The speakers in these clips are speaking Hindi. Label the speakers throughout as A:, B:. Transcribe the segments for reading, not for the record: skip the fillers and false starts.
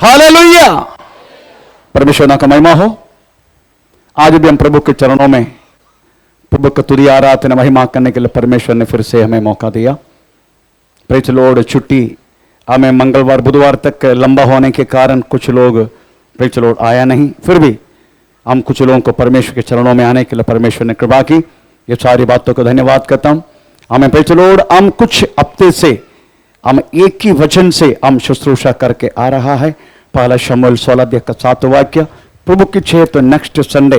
A: हालेलुया। परमेश्वर ना का महिमा हो। आज भी हम प्रभु के चरणों में प्रभु का तुरी आराधना महिमा करने के लिए परमेश्वर ने फिर से हमें मौका दिया। Praise Lord. छुट्टी हमें मंगलवार बुधवार तक लंबा होने के कारण कुछ लोग प्रेज लॉर्ड आया नहीं, फिर भी हम कुछ लोगों को परमेश्वर के चरणों में आने के लिए परमेश्वर ने कृपा की। ये सारी बातों को धन्यवाद करता हूं। हमें प्रेज लॉर्ड हम कुछ हफ्ते से हम एक ही वचन से हम शुश्रूषा करके आ रहा है। पहला शमूएल 16 अध्याय का 7 वाक्य। प्रभु की इच्छा तो नेक्स्ट संडे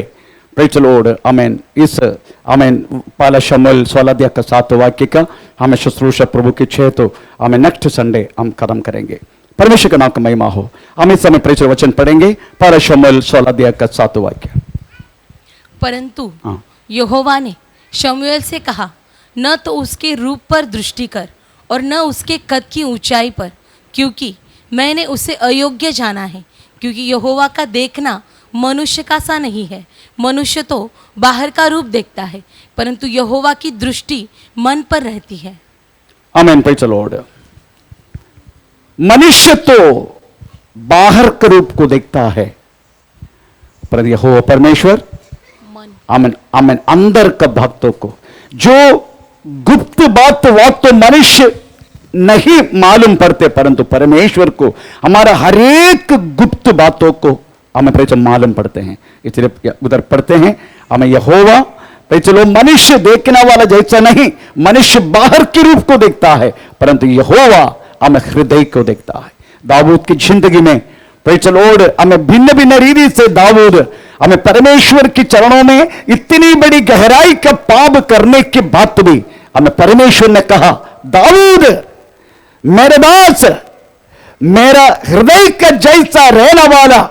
A: प्रेज लॉर्ड आमीन इस आमीन पहला शमूएल 16 अध्याय का 7 वाक्य का हमें शुश्रूषा प्रभु की इच्छा तो हमें नेक्स्ट संडे हम खत्म करेंगे। परमेश्वर का नाम का महिमा हो। हम इस समय प्रेज वचन पढ़ेंगे। पहला शमूएल 16 अध्याय का 7 वाक्य।
B: परंतु यहोवा ने शमूएल से कहा, न तो उसके रूप पर दृष्टि कर और न उसके कद की ऊंचाई पर, क्योंकि मैंने उसे अयोग्य जाना है। क्योंकि यहोवा का देखना मनुष्य का सा नहीं है। मनुष्य तो बाहर का रूप देखता है, परंतु यहोवा की दृष्टि मन पर रहती है।
A: आमीन। Praise Lord. मनुष्य तो बाहर के रूप को देखता है, पर यहोवा परमेश्वर आमीन आमीन अंदर का भक्तों को, जो गुप्त बात तो मनुष्य नहीं मालूम पड़ते, परंतु परमेश्वर को हमारा हर एक गुप्त बातों को हमें प्रेज मालूम पड़ते हैं। इसलिए उधर पढ़ते हैं हमें यहोवा चलो मनुष्य देखने वाला जैसा नहीं, मनुष्य बाहर के रूप को देखता है, परंतु यहोवा हमें हृदय को देखता है। दाऊद की जिंदगी में प्रेज लॉर्ड हमें भिन्न भिन्न रीति से दाऊद हमें परमेश्वर के चरणों में इतनी बड़ी गहराई का पाप करने के बाद भी हमें परमेश्वर ने कहा, दाऊद मेरे दास, मेरा हृदय का जैसा रहने वाला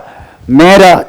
A: मेरा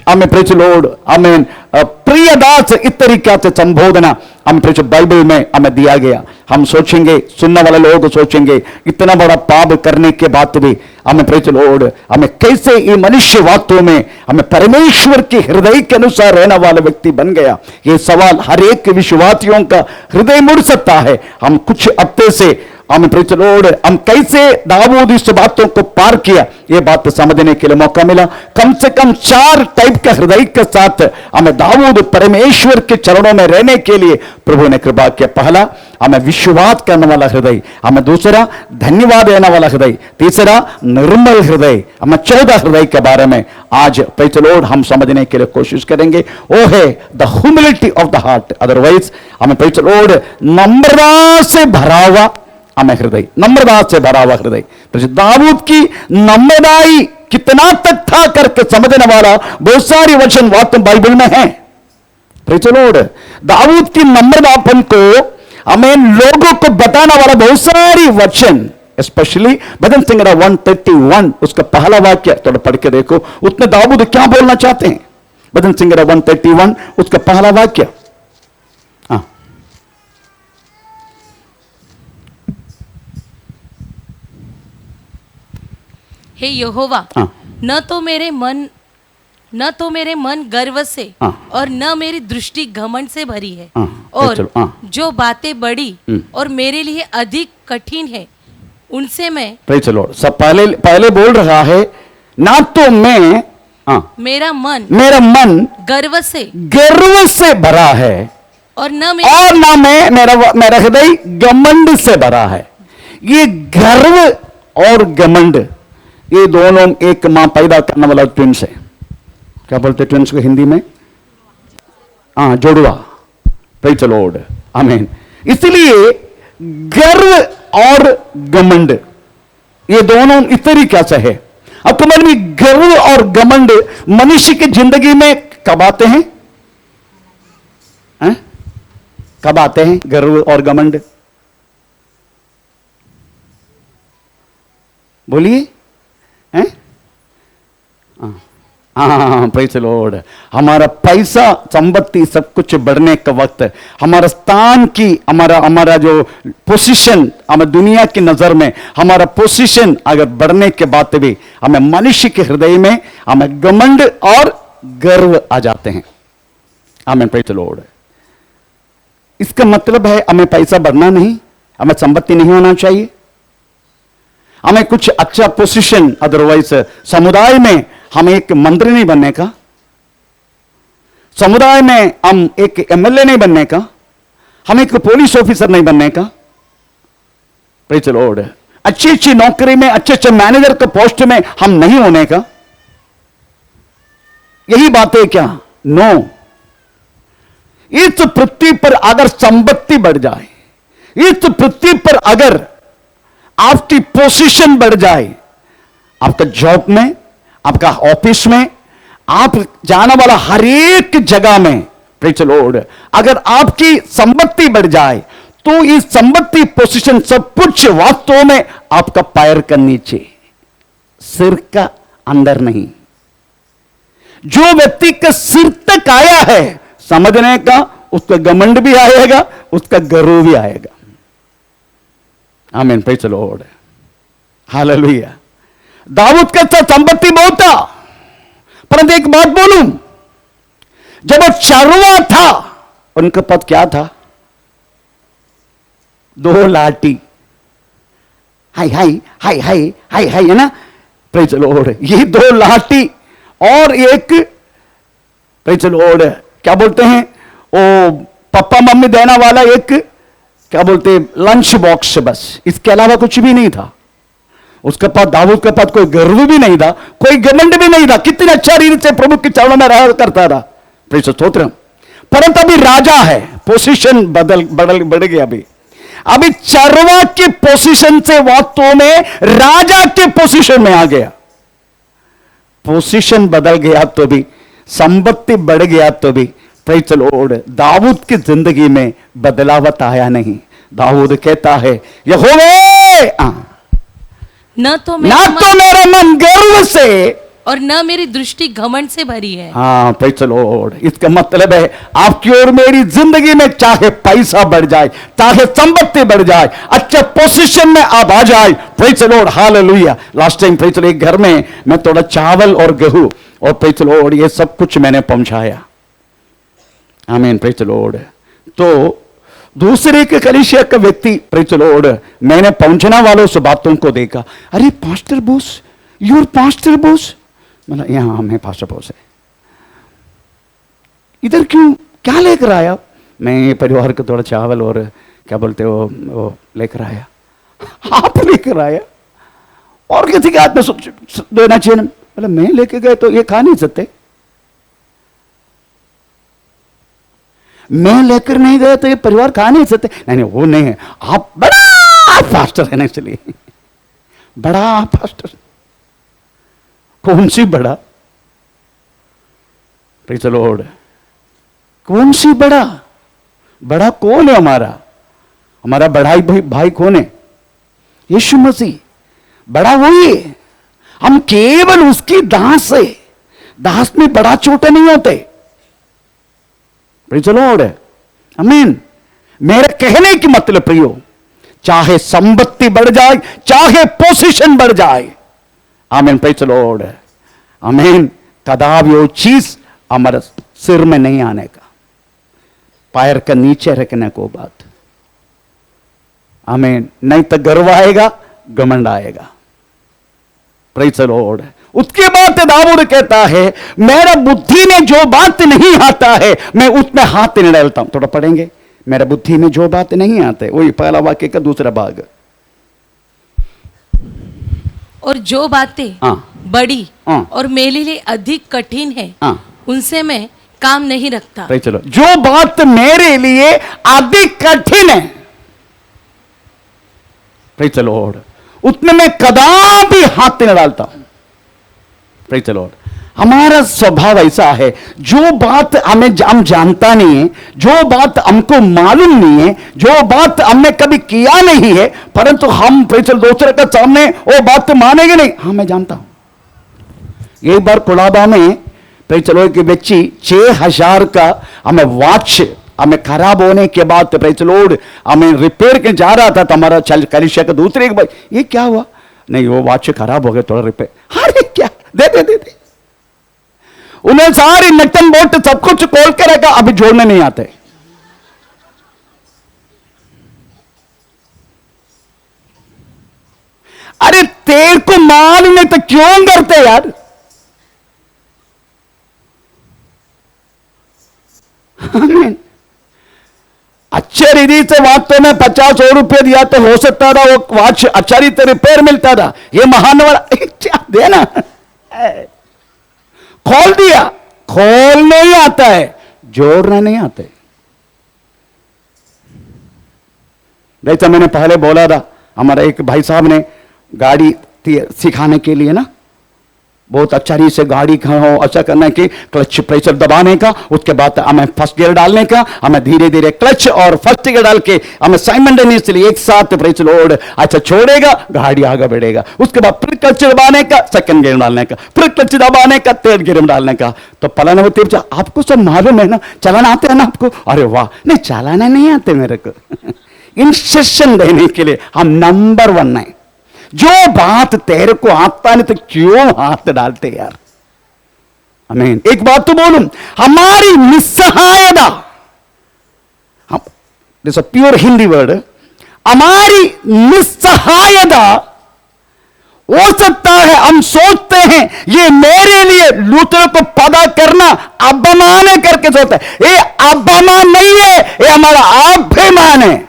A: हमें प्रेज लॉर्ड आमीन प्रिय दास, इस तरीके से संबोधना हमें प्रेज बाइबल में हमें दिया गया। हम सोचेंगे, सुनने वाले लोग सोचेंगे, इतना बड़ा पाप करने के बाद भी हमें प्रेज लॉर्ड हमें कैसे ये मनुष्य बातों में हमें परमेश्वर के हृदय के अनुसार रहने वाला व्यक्ति बन गया। ये सवाल हर एक विश्वासियों का हृदय मुड़ सकता है। हम कुछ हफ्ते से हमें प्रेज लॉर्ड हम कैसे दाऊद इस बातों को पार किया, ये बात समझने के लिए मौका मिला। कम से कम 4 टाइप का हृदय के साथ हमें दाऊद परमेश्वर के चरणों में रहने के लिए प्रभु ने कृपा किया। पहला हमें विश्वास करने वाला हृदय, हमें दूसरा धन्यवाद देने वाला हृदय, तीसरा निर्मल हृदय, हमें 14 हृदय के बारे में आज प्रेज लॉर्ड हम समझने के लिए कोशिश करेंगे। वो है the humility of the heart. Otherwise हमें प्रेज लॉर्ड नम्रता से भरा हुआ हमें हृदय, नम्रता से भरा हुआ हृदय। दाऊद की नम्रताई कितना तक था करके समझने वाला बहुत सारी वचन बात बाइबल में है। प्रेज लॉर्ड दाऊद की नम्रतापन को हमें लोगों को बताने वाला बहुत सारी वचन, स्पेशली भजन संग्रह 131 उसका पहला वाक्य थोड़ा पढ़ के देखो, उसमें दाऊद क्या बोलना चाहते हैं। भजन संग्रह 131 उसका पहला वाक्य।
B: हे यहोवा, न तो मेरे मन गर्व से और न मेरी दृष्टि घमंड से भरी है, और जो बातें बड़ी और मेरे लिए अधिक कठिन है उनसे मैं
A: प्रेज लॉर्ड सब पहले बोल रहा है, ना तो मैं
B: मेरा मन गर्व से भरा है
A: और ना मैं मेरा हृदय घमंड से भरा है। ये गर्व और घमंड ये दोनों एक मां पैदा करने वाला ट्विंस है। क्या बोलते ट्विंस को हिंदी में? जोड़वा। प्रेज लॉर्ड आमीन। इसलिए गर्व और घमंड ये दोनों इस तरीके से है। अब कमर में गर्व और घमंड मनुष्य की जिंदगी में कब आते हैं? कब आते हैं गर्व और घमंड? बोलिए। प्रेज लॉर्ड हमारा पैसा संपत्ति सब कुछ बढ़ने का वक्त, हमारा स्थान की हमारा जो पोजीशन हमें दुनिया की नजर में हमारा पोजीशन अगर बढ़ने के बाद भी हमें मनुष्य के हृदय में हमें घमंड और गर्व आ जाते हैं। आमीन। Praise Lord. इसका मतलब है हमें पैसा बढ़ना नहीं, हमें संपत्ति नहीं होना चाहिए, हमें कुछ अच्छा पोजीशन, अदरवाइज समुदाय में हम एक मंत्री नहीं बनने का, समुदाय में हम एक एमएलए नहीं बनने का, हम एक पुलिस ऑफिसर नहीं बनने का। Praise the Lord. अच्छी अच्छी नौकरी में, अच्छे अच्छे मैनेजर के पोस्ट में हम नहीं होने का। यही बात है क्या? नो। इस पृथ्वी पर अगर संपत्ति बढ़ जाए, इस पृथ्वी पर अगर आपकी पोजीशन बढ़ जाए, आपका जॉब में, आपका ऑफिस में, आप जाने वाला हर एक जगह में, प्रेज़ द लॉर्ड, अगर आपकी संपत्ति बढ़ जाए तो इस संपत्ति पोजीशन सब कुछ वास्तव में आपका पैर का नीचे, सिर का अंदर नहीं। जो व्यक्ति का सिर तक आया है समझने का, उसका घमंड भी आएगा, उसका गर्व भी आएगा। Amen, praise the Lord, hallelujah. Daud का तो संपत्ति बहुत था, परंतु एक बात बोलूं, जब वो चरवा था उनका पद क्या था? 2 लाठी। हाय हाय हाय हाय हाय हाय, है ना? Praise the Lord. ये 2 लाठी और एक, प्रेज़ द लॉर्ड, क्या बोलते हैं वो पापा मम्मी देना वाला एक, क्या बोलते हैं, लंच बॉक्स, बस। इसके अलावा कुछ भी नहीं था उसके पास। दाऊद के पास कोई गर्व भी नहीं था, कोई घमंड भी नहीं था। कितने अच्छा रीति से प्रभु के चरणों में रहा करता था। Praise the stotram. परंतु अभी राजा है, पोजीशन बढ़ गया। अभी चरवा के पोजीशन से वास्तव में राजा के पोजीशन में आ गया। पोजीशन बदल गया तो भी, संपत्ति बढ़ गया तो भी, प्रेज़ द लॉर्ड, दाऊद की जिंदगी में बदलावत आया नहीं। दाऊद कहता है, यहोवा,
B: न तो
A: मेरा मन गर्व से
B: और न मेरी दृष्टि घमंड से भरी है।
A: हाँ, प्रेज़ द लॉर्ड। इसका मतलब है आपकी और मेरी जिंदगी में चाहे पैसा बढ़ जाए, चाहे संपत्ति बढ़ जाए, अच्छे पोजीशन में आप आ जाए, praise the Lord, hallelujah. Last time praise the Lord, घर में मैं थोड़ा चावल और गेहूं और प्रेज़ द लॉर्ड ये सब कुछ मैंने पहुंचाया। आमीन, प्रेज़ द लॉर्ड। तो दूसरे के कलीसिया का व्यक्ति, प्रेज़ द लॉर्ड, मैंने पहुंचने वालों से बातों को देखा, अरे pastor boss, your pastor boss, मतलब यहां हमें पास्टर बोस है, इधर क्यों, क्या लेकर आया? मैं परिवार को थोड़ा चावल और क्या बोलते हो वो लेकर आया। आप लेकर आया और किसी के हाथ में देना चाहिए। मतलब मैं लेके गए तो ये खा नहीं सकते, मैं लेकर नहीं गया तो ये परिवार खा नहीं सकते। नहीं वो नहीं है, आप बड़ा पास्टर है ना, इसलिए बड़ा पास्टर। कौन सी बड़ा? Praise the Lord. कौन सी बड़ा? बड़ा कौन है हमारा? हमारा बड़ा भाई कौन है? यीशु मसीह। बड़ा वही है, हम केवल उसकी दास है। दास में बड़ा छोटा नहीं होते। प्रेज़ द लॉर्ड, आमीन। मेरे कहने की मतलब प्रियो, चाहे संपत्ति बढ़ जाए, चाहे पोजीशन बढ़ जाए, आमीन, प्रेज़ द लॉर्ड, आमीन, कदापि वो चीज हमारे सिर में नहीं आने का, पैर का नीचे रखने को बात, आमीन। नहीं तो गर्व आएगा, घमंड आएगा। Praise the Lord. उसके बाद दाऊद कहता है, मेरा बुद्धि में जो बात नहीं आता है मैं उसमें हाथ नहीं डालता हूं। थोड़ा पढ़ेंगे, मेरा बुद्धि में जो बात नहीं आते, वही पहला वाक्य का दूसरा भाग।
B: और जो बातें बड़ी और मेरे लिए अधिक कठिन है, उनसे मैं काम नहीं रखता।
A: चलो, जो बात मेरे लिए अधिक कठिन है, प्रेज़ द लॉर्ड, उसमें मैं कदापि हाथ नहीं डालता हूं। Praise the Lord. हमारा स्वभाव ऐसा है, जो बात हम जानता नहीं है, जो बात हमको मालूम नहीं है, जो बात हमने कभी किया नहीं है, परंतु हम प्रेज़ द लॉर्ड दूसरे के सामने वो बात मानेंगे नहीं। हाँ, मैं जानता हूं। एक बार कोलाबा में प्रेज़ द लॉर्ड की बच्ची 6000 का हमें वॉच हमें खराब होने के बाद प्रेज़ द लॉर्ड हमें रिपेयर के जा रहा था, तो हमारा कलीसिया का दूसरे एक भाई, ये क्या हुआ? नहीं, वो वॉच खराब हो गया, थोड़ा रिपेयर। अरे क्या, दे दे दे दे। उन्हें सारी नटन बोल्ट सब कुछ खोल के रखा, अभी जोड़ने नहीं आते। अरे तेरे को मालूम नहीं तो क्यों करते यार? आमीन। अच्छे रीति से वास्तव में 50-100 रुपये दिया तो हो सकता था वो वॉच अच्छा रीति रिपेयर मिलता था। ये महान वाला देना खोल दिया, खोलने ही आता है, जोड़ना नहीं आता है। जैसा मैंने पहले बोला था, हमारा एक भाई साहब ने गाड़ी सिखाने के लिए ना बहुत अच्छा रीति से गाड़ी का हो अच्छा करना कि क्लच प्रेशर दबाने का, उसके बाद हमें फर्स्ट गियर डालने का, हमें धीरे धीरे क्लच और फर्स्ट गियर डाल के हमें साइमल्टेनियसली एक साथ प्रेशर लोड अच्छा छोड़ेगा, गाड़ी आगे बढ़ेगा। उसके बाद फिर क्लच दबाने का, सेकंड गियर डालने का, फिर क्लच दबाने का, थर्ड गियर डालने का। तो पलाना होते आपको सब मालूम है ना, चलाना आते है ना आपको? अरे वाह, नहीं चलाना नहीं आते मेरे को। इंस्ट्रक्शन देने के लिए हम नंबर 1 है। जो बात तेरे को आता नहीं तो क्यों हाथ डालते यार? आमीन। एक बात तो बोलूं, हमारी निस्सहायता, this a pure Hindi word, हमारी निस्सहायता हो सकता है हम सोचते हैं ये मेरे लिए लूथर को पता करना अभिमान है करके सोचते हैं। ये अभिमान नहीं है, ये हमारा अभिमान है।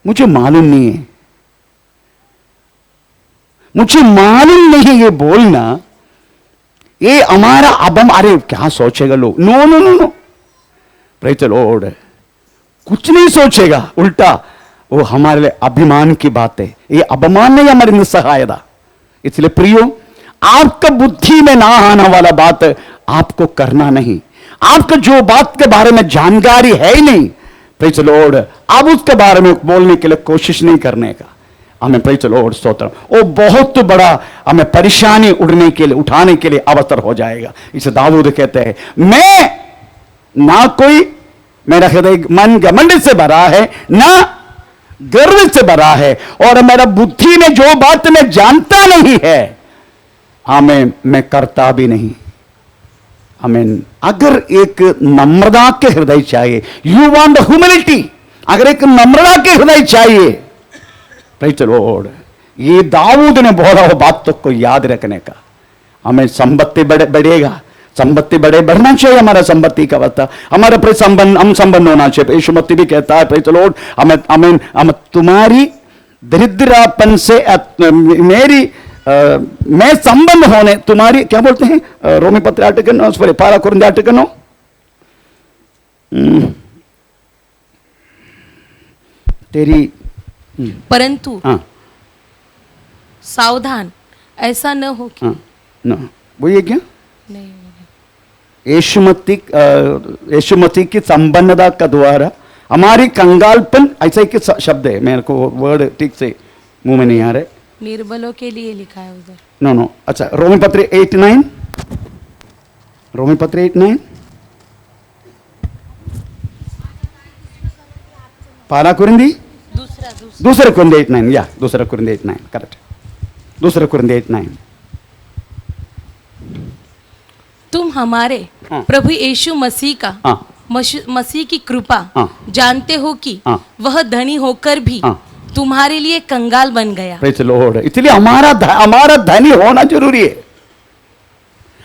A: मुझे मालूम नहीं है, मुझे मालूम नहीं ये बोलना ये हमारा अरे क्या सोचेगा लोग? No no no no, praise the Lord. कुछ नहीं सोचेगा, उल्टा वो हमारे लिए अभिमान की बात है। ये अभिमान नहीं, हमारी निस्सहायता। इसलिए प्रियो, आपका बुद्धि में ना आने वाला बात आपको करना नहीं। आपको जो बात के बारे में जानकारी है ही नहीं, प्रेज़ द लॉर्ड, अब उसके बारे में बोलने के लिए कोशिश नहीं करने का। हमें प्रेज़ द लॉर्ड स्तोत्र, वो बहुत बड़ा हमें परेशानी उठाने के लिए अवसर हो जाएगा। इसे दाऊद कहते हैं, मैं ना कोई मेरा हृदय मन घमंड से भरा है ना गर्व से भरा है, और मेरा बुद्धि में जो बात मैं जानता नहीं है मैं करता भी नहीं। आमीन। अगर एक नम्रता के हृदय चाहिए, यू वांट ह्यूमिलिटी, अगर एक नम्रता के हृदय चाहिए, प्रेज़ द लॉर्ड, ये दाऊद ने बोला वो बात को याद रखने का। हमें संपत्ति बढ़ेगा, संपत्ति बढ़ना चाहिए, हमारा संपत्ति का अवस्था, हमारा हम संबंध होना चाहिए। यीशु मसीह भी कहता है, प्रेज़ द लॉर्ड, हमें तुम्हारी दरिद्रपन से मेरी मैं संबंध होने तुम्हारी, क्या बोलते हैं रोमी पत्र 8 सॉरी पारा कुरिन्थी 8 तेरी
B: परंतु सावधान ऐसा न हो कि
A: वो ये क्या
B: नहीं,
A: यीशु मसीह की संबंधता का द्वारा हमारी कंगालपन, ऐसा ही शब्द है, मेरे को वर्ड ठीक से मुंह में नहीं आ रहे।
B: निर्बलों के लिए लिखा है उधर।
A: नो अच्छा, रोमी पत्र 8:9, रोमी पत्र 8:9, पारा कुरिन्थी दूसरा कुरिन्थी 8:9, या दूसरा कुरिन्थी 8:9, करेक्ट, दूसरा कुरिन्थी 8:9।
B: तुम हमारे प्रभु यीशु मसीह का मसीह की कृपा जानते हो कि वह धनी होकर भी तुम्हारे लिए कंगाल बन गया।
A: Praise the Lord. इसलिए हमारा धनी होना जरूरी है,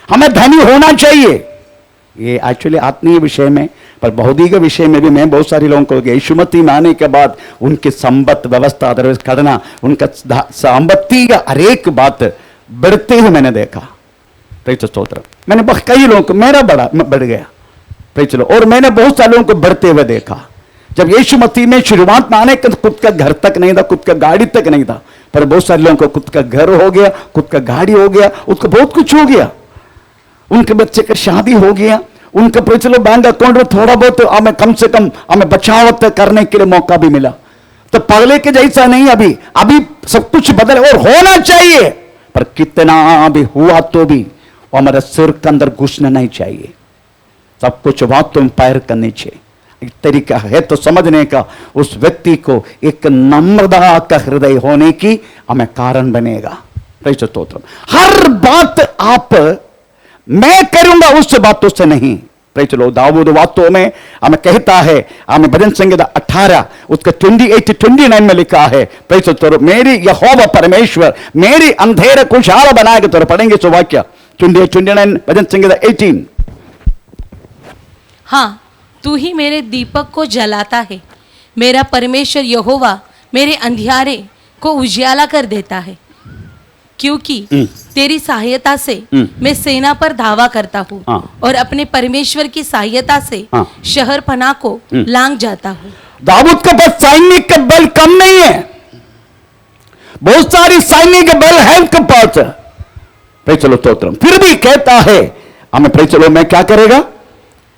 A: हमें धनी होना चाहिए। ये एक्चुअली आत्मीय विषय में, पर भौतिक विषय में भी मैं बहुत सारे लोगों को यीशु मसीह में आने के बाद उनकी संपत्ति व्यवस्था अदरवाइज करना, उनका संपत्ति का हर एक बात बढ़ते हुए मैंने देखा। Praise the Lord. मैंने कई लोगों को मेरा बढ़ गया, प्रेज़ द लॉर्ड, और मैंने बहुत सारे लोगों को बढ़ते हुए देखा। जब यीशु मसीह में शुरुआत में आने का खुद का घर तक नहीं था, खुद का गाड़ी तक नहीं था, पर बहुत सारे लोगों को खुद का घर हो गया, खुद का गाड़ी हो गया, उसको बहुत कुछ हो गया, उनके बच्चे का शादी हो गया, उनका चलो बैंक अकाउंट में थोड़ा बहुत हमें कम से कम हमें बचाव करने के लिए मौका भी मिला। तो पहले के जैसा नहीं, अभी सब कुछ बदल और होना चाहिए, पर कितना भी हुआ तो भी वो हमारे सिर के अंदर घुसना नहीं चाहिए। सब कुछ बात तुम पैर करनी चाहिए। एक तरीका है तो समझने का, उस व्यक्ति को एक नम्रता का हृदय होने की हमें कारण बनेगा। Praise the Lord. हर बात आप मैं करूंगा उस बातों से नहीं, प्रेज लो दाऊद वास्तव में हमें कहता है, हमें भजन संहिता 18 उसका 28-29 में लिखा है, प्रेज तो मेरी यहोवा परमेश्वर मेरी अंधेरे को उजाला बनाएगा। तो पढ़ेंगे सो वाक्य 28-29 भजन संहिता 18।
B: हाँ, तू ही मेरे दीपक को जलाता है, मेरा परमेश्वर यहोवा मेरे अंधियारे को उजियाला कर देता है, क्योंकि तेरी सहायता से मैं सेना पर धावा करता हूँ और अपने परमेश्वर की सहायता से शहर पनाह को लांग जाता हूँ।
A: दाऊद के पास सैनिक का बल कम नहीं है, बहुत सारी सैनिक का बल है उसके पास। प्रेज चलो स्तोत्रम। फिर भी कहता है हमें, प्रेज चलो मैं क्या करेगा,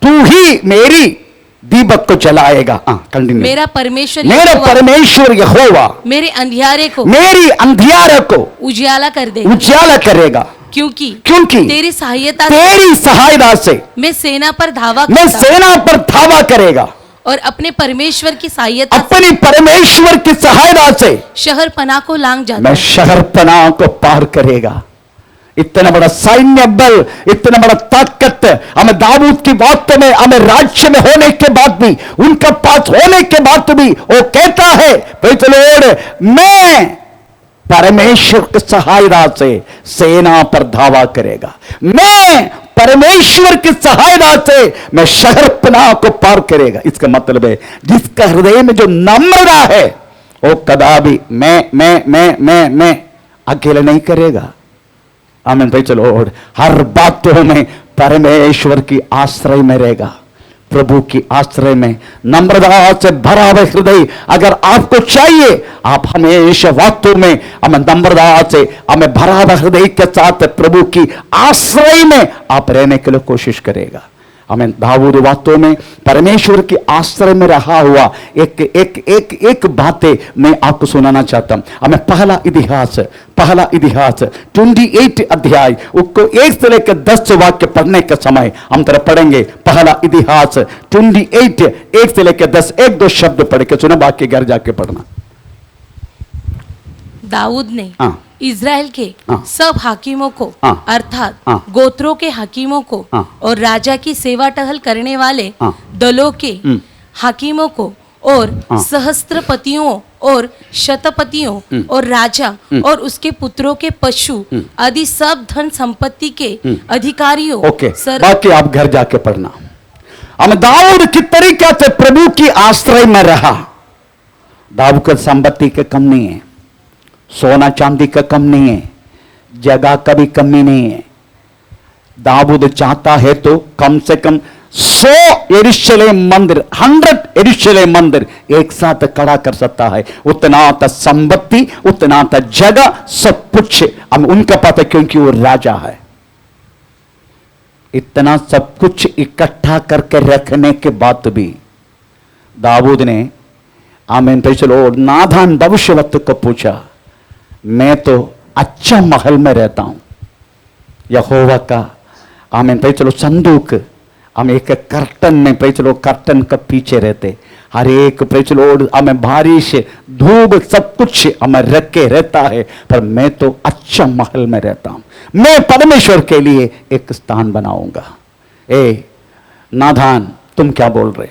A: तू ही मेरी दीपक को जलाएगा। कंटिन्यू।
B: मेरा परमेश्वर
A: यहोवा
B: मेरे अंधियारे
A: को
B: उजियाला कर देगा,
A: उजाला करेगा, क्योंकि
B: तेरी सहायता
A: से
B: मैं सेना पर धावा
A: करेगा
B: और अपने परमेश्वर की सहायता
A: से
B: शहर पनाह को लांग जाता
A: मैं शहर पनाह को पार करेगा। इतना बड़ा सैन्य बल, इतना बड़ा ताकत हमें दाऊद की बात में, हमें राज्य में होने के बाद भी, उनका पास होने के बाद भी वो कहता है, प्रेज द लॉर्ड, मैं परमेश्वर की सहायता से सेना पर धावा करेगा, मैं परमेश्वर की सहायता से मैं शहर पनाह को पार करेगा। इसका मतलब है जिसका हृदय में जो नम्रता है वो कदापि मैं अकेले नहीं करेगा। आमीन। भाई चलो, और हर बातों में परमेश्वर की आश्रय में रहेगा, प्रभु की आश्रय में नम्रता से भरा हुआ हृदय अगर आपको चाहिए, आप हमेशा वास्तव में हमें नम्रता से हमें भरा हुआ हृदय के साथ प्रभु की आश्रय में आप रहने के लिए कोशिश करेगा। हमें दाऊद वास्तव में परमेश्वर के आश्रय में रहा हुआ एक बातें मैं आपको सुनाना चाहता हूं। हमें पहला इतिहास 28 अध्याय उसको 1 से लेकर 10 वाक्य पढ़ने के समय हम तरह पढ़ेंगे। पहला इतिहास 28 1 से लेकर 10 1-2 शब्द पढ़ के सुना, बाकी घर जाके पढ़ना।
B: दाऊद ने इज़राइल के सब हाकिमों को अर्थात गोत्रों के हाकिमों को और राजा की सेवा टहल करने वाले दलों के हाकिमों को और सहस्त्रपतियों और शतपतियों और राजा और उसके पुत्रों के पशु आदि सब धन संपत्ति के अधिकारियों।
A: बाकी आप घर जाके पढ़ना। हम दाऊद किस तरीके से प्रभु की आश्रय में रहा। दाऊद की संपत्ति के कम नहीं है, सोना चांदी का कम नहीं है, जगह का भी कमी नहीं है। दाऊद चाहता है तो कम से कम 100 यरूशलेम मंदिर, 100 यरूशलेम मंदिर एक साथ खड़ा कर सकता है। उतना था संपत्ति, उतना था जगह, सब कुछ हम उनका पता, क्योंकि वो राजा है। इतना सब कुछ इकट्ठा करके रखने के बाद भी दाऊद ने आमीन तो चलो नादान भविष्यवक्ता को पूछा, मैं तो अच्छा महल में रहता हूं, यहोवा का आमीन तो चलो संदूक हम एक कर्टन में पे चलो कर्टन का पीछे रहते, हर एक पे चलो हमें बारिश धूप सब कुछ हमें रख के रहता है, पर मैं तो अच्छा महल में रहता हूं, मैं परमेश्वर के लिए एक स्थान बनाऊंगा। ए नादान तुम क्या बोल रहे?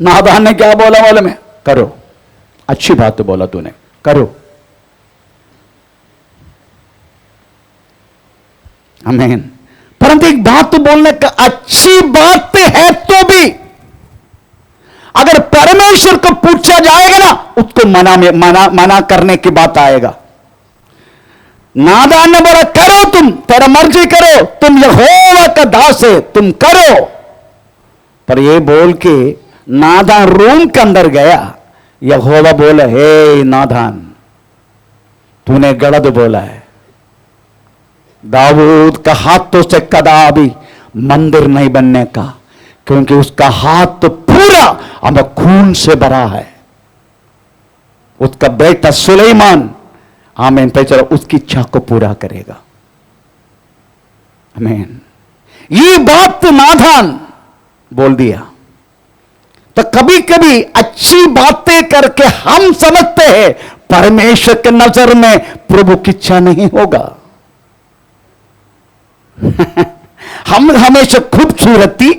A: नादान ने क्या बोला मालूम है? करो, अच्छी बात तो बोला तूने, करो। आमीन। परंतु एक बात तो बोलने का अच्छी बात है तो भी अगर परमेश्वर को पूछा जाएगा ना, उसको मना करने की बात आएगा। नादान ने बोला करो, तुम तेरा मर्जी करो, तुम यहोवा का दास है, तुम करो। पर ये बोल के नादान रूम के अंदर गया, यहोवा बोला हे नादान तूने गलत बोला है। दाऊद का हाथों से कदापि मंदिर नहीं बनने का, क्योंकि उसका हाथ तो पूरा हमें खून से भरा है। उसका बेटा सुलेमान आमीन पे चलो उसकी इच्छा को पूरा करेगा। आमीन। ये बात नादान बोल दिया। तो कभी कभी अच्छी बातें करके हम समझते हैं परमेश्वर के नजर में प्रभु की इच्छा नहीं होगा। हम हमेशा खूबसूरती,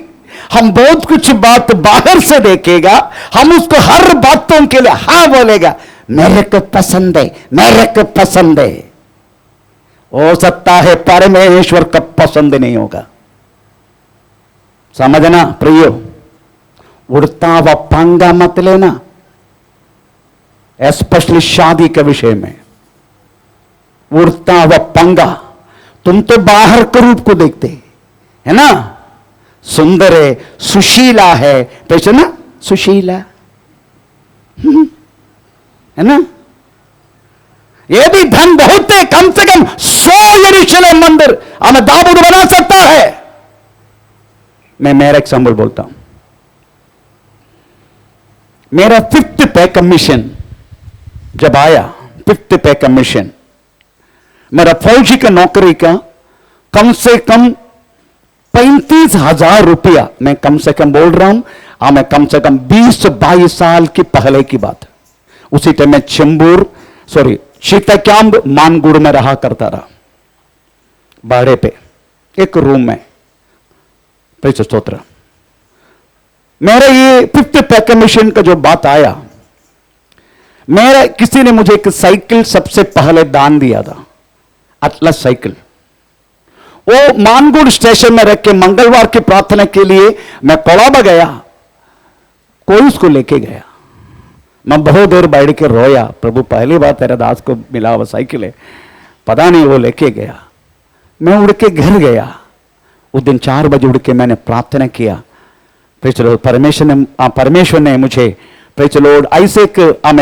A: हम बहुत कुछ बात बाहर से देखेगा, हम उसको हर बातों के लिए हाँ बोलेगा, मेरे को पसंद है, मेरे को पसंद है। हो सकता है परमेश्वर का पसंद नहीं होगा। समझना प्रियो, उड़ता हुआ पंगा मत लेना, स्पेशली शादी के विषय में। उड़ता हुआ पंगा, तुम तो बाहर के रूप को देखते है ना, सुंदर है, सुशीला है, तो ना सुशीला है ना। ये भी धन बहुत है, कम से कम 100 यरूशलेम मंदिर हमें दाऊद बना सकता है। मैं मेरा एग्जाम्पल बोलता हूं। मेरा 5th पे कमीशन जब आया, 5th पे कमीशन, मेरा फौजी का नौकरी का कम से कम 35,000 रुपया, मैं कम से कम बोल रहा हूं, मैं कम से कम 20-22 साल की पहले की बात। उसी टाइम मैं शीतक्यांब मानगुड़ में रहा करता रहा, भाड़े पे एक रूम में। प्रेज़ द स्तोत्र। मेरा ये 5th पे कमीशन का जो बात आया, मेरा किसी ने मुझे एक साइकिल सबसे पहले दान दिया था, अटलस साइकिल। वो मानगुड़ स्टेशन में रख के मंगलवार की प्रार्थना के लिए मैं कोलाबा गया, कोई उसको लेके गया। मैं बहुत देर बैठ के रोया, प्रभु पहली बार तेरे दास को मिला हुआ साइकिल है, पता नहीं वो लेके गया। मैं उड़ के घर गया, उस दिन 4 बजे उड़ के मैंने प्रार्थना किया। परमेश्वर ने मुझे प्रेज़ द लॉर्ड ऐसे एक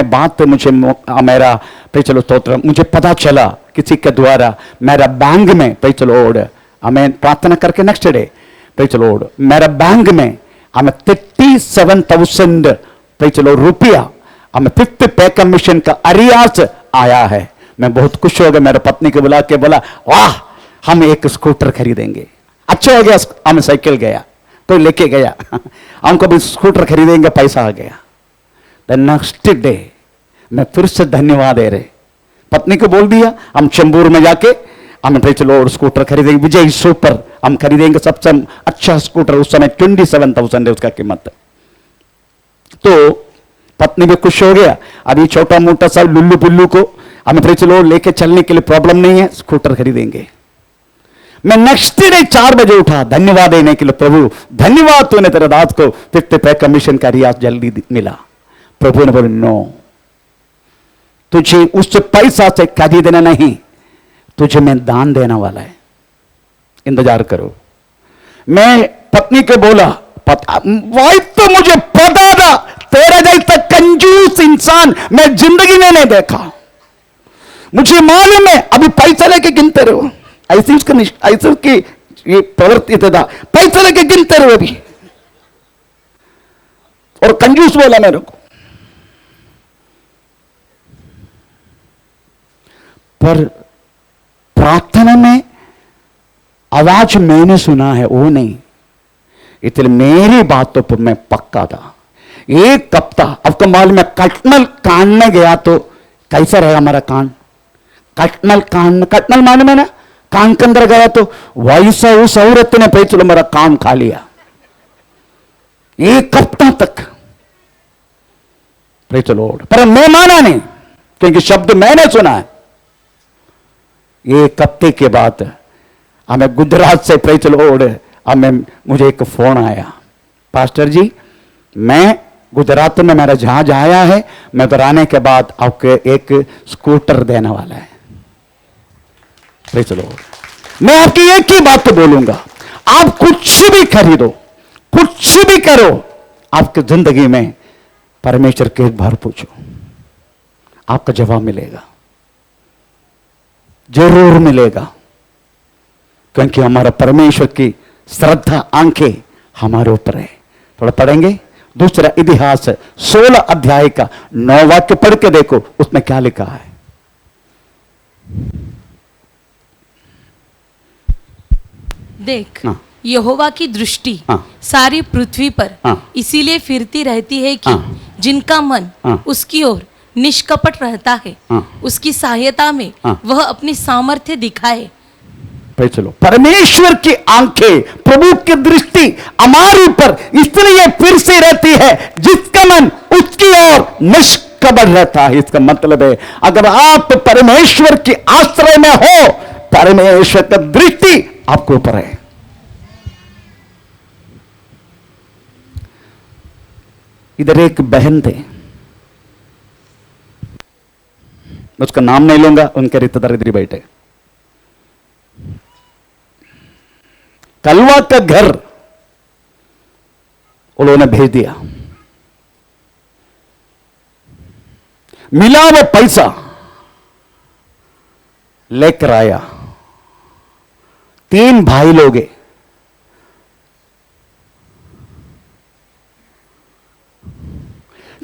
A: बात मुझे मेरा प्रेज़ द लॉर्ड स्तोत्र, मुझे पता चला किसी के द्वारा मेरा बैंक में प्रेज़ द लॉर्ड, हमें प्रार्थना करके next day praise the Lord मेरा बैंक में हमें 37,000 प्रेज़ द लॉर्ड रुपया हमें 5th पे कमीशन का अरियास आया है। मैं बहुत खुश हो गया, मेरे पत्नी को बुला के बोला, वाह हम एक स्कूटर खरीदेंगे। अच्छा हो गया, हमें साइकिल गया, कोई लेके गया, हमको भी स्कूटर खरीदेंगे, पैसा आ गया। द नेक्स्ट डे मैं फिर से धन्यवाद दे रहे, पत्नी को बोल दिया हम चंबूर में जाके हम प्रेज़ द लॉर्ड स्कूटर खरीदेंगे, विजय सुपर हम खरीदेंगे, सबसे अच्छा स्कूटर। उस समय 27,000 है उसका कीमत। तो पत्नी भी खुश हो गया, अभी छोटा मोटा सा लुल्लू पुल्लू को हमें प्रेज़ द लॉर्ड लेके चलने के लिए प्रॉब्लम नहीं है, स्कूटर खरीदेंगे। मैं नेक्स्ट डे 4 बजे उठा धन्यवाद देने के लिए, प्रभु धन्यवाद तूने तेरे दास को 5th पे कमीशन का रियाज जल्दी मिला। प्रभु ने बोले, नो, तुझे उस पैसा से खरीदना नहीं, तुझे मैं दान देने वाला है, इंतजार करो। मैं पत्नी को बोला, वाइफ तो मुझे पता था, तेरा जैसा कंजूस इंसान मैं जिंदगी में नहीं देखा, मुझे मालूम है। अभी पैसा लेके गिनते रहो, ऐसी उसकी ये प्रवृत्ति था, पैसा लेके गिनते रहो अभी, और कंजूस बोला मेरे को। पर प्रार्थना में आवाज मैंने सुना है, वो नहीं, इसलिए मेरी बातों पर मैं पक्का था। एक हफ्ता, आपको मालूम है, कटनल कांडने गया तो कैसा रहा हमारा कान, कटनल मालूम है ना, कान के अंदर गया तो वैसा उस औरत ने प्रेज़ द लॉर्ड मेरा काम खा लिया 1 हफ्ता तक, प्रेज़ द लॉर्ड। पर मैं माना नहीं, क्योंकि शब्द मैंने सुना है। 1 हफ्ते के बाद हमें गुजरात से प्रेज़ द लॉर्ड मुझे एक फोन आया, पास्टर जी मैं गुजरात में मेरा जहाज आया है, मैं उधर आने के बाद आपको एक स्कूटर देने वाला है। Praise the Lord. मैं आपकी एक ही बात तो बोलूंगा, आप कुछ भी खरीदो, कुछ भी करो, आपकी जिंदगी में परमेश्वर के एक बार पूछो, आपका जवाब मिलेगा, जरूर मिलेगा। क्योंकि हमारा परमेश्वर की श्रद्धा आंखें हमारे ऊपर है। थोड़ा पढ़ेंगे, दूसरा इतिहास 16 अध्याय का 9 वाक्य पढ़ के देखो, उसमें क्या लिखा है।
B: देख, यहोवा की दृष्टि सारी पृथ्वी पर इसीलिए फिरती रहती है कि जिनका मन उसकी ओर निष्कपट रहता है, उसकी सहायता में वह अपनी सामर्थ्य दिखाए।
A: praise the Lord. परमेश्वर की आंखें, प्रभु की दृष्टि हमारे ऊपर इसलिए फिर से रहती है जिसका मन उसकी ओर निष्कपट रहता है। इसका मतलब है अगर आप परमेश्वर के आश्रय में हो, परमेश्वर की दृष्टि आपके ऊपर है। इधर एक बहन थे, उसका नाम नहीं लूंगा, उनके रिश्तेदार इधर ही बैठे। कलवा का घर उन्होंने भेज दिया, मिला वो पैसा लेकर आया। 3 भाई लोग हैं,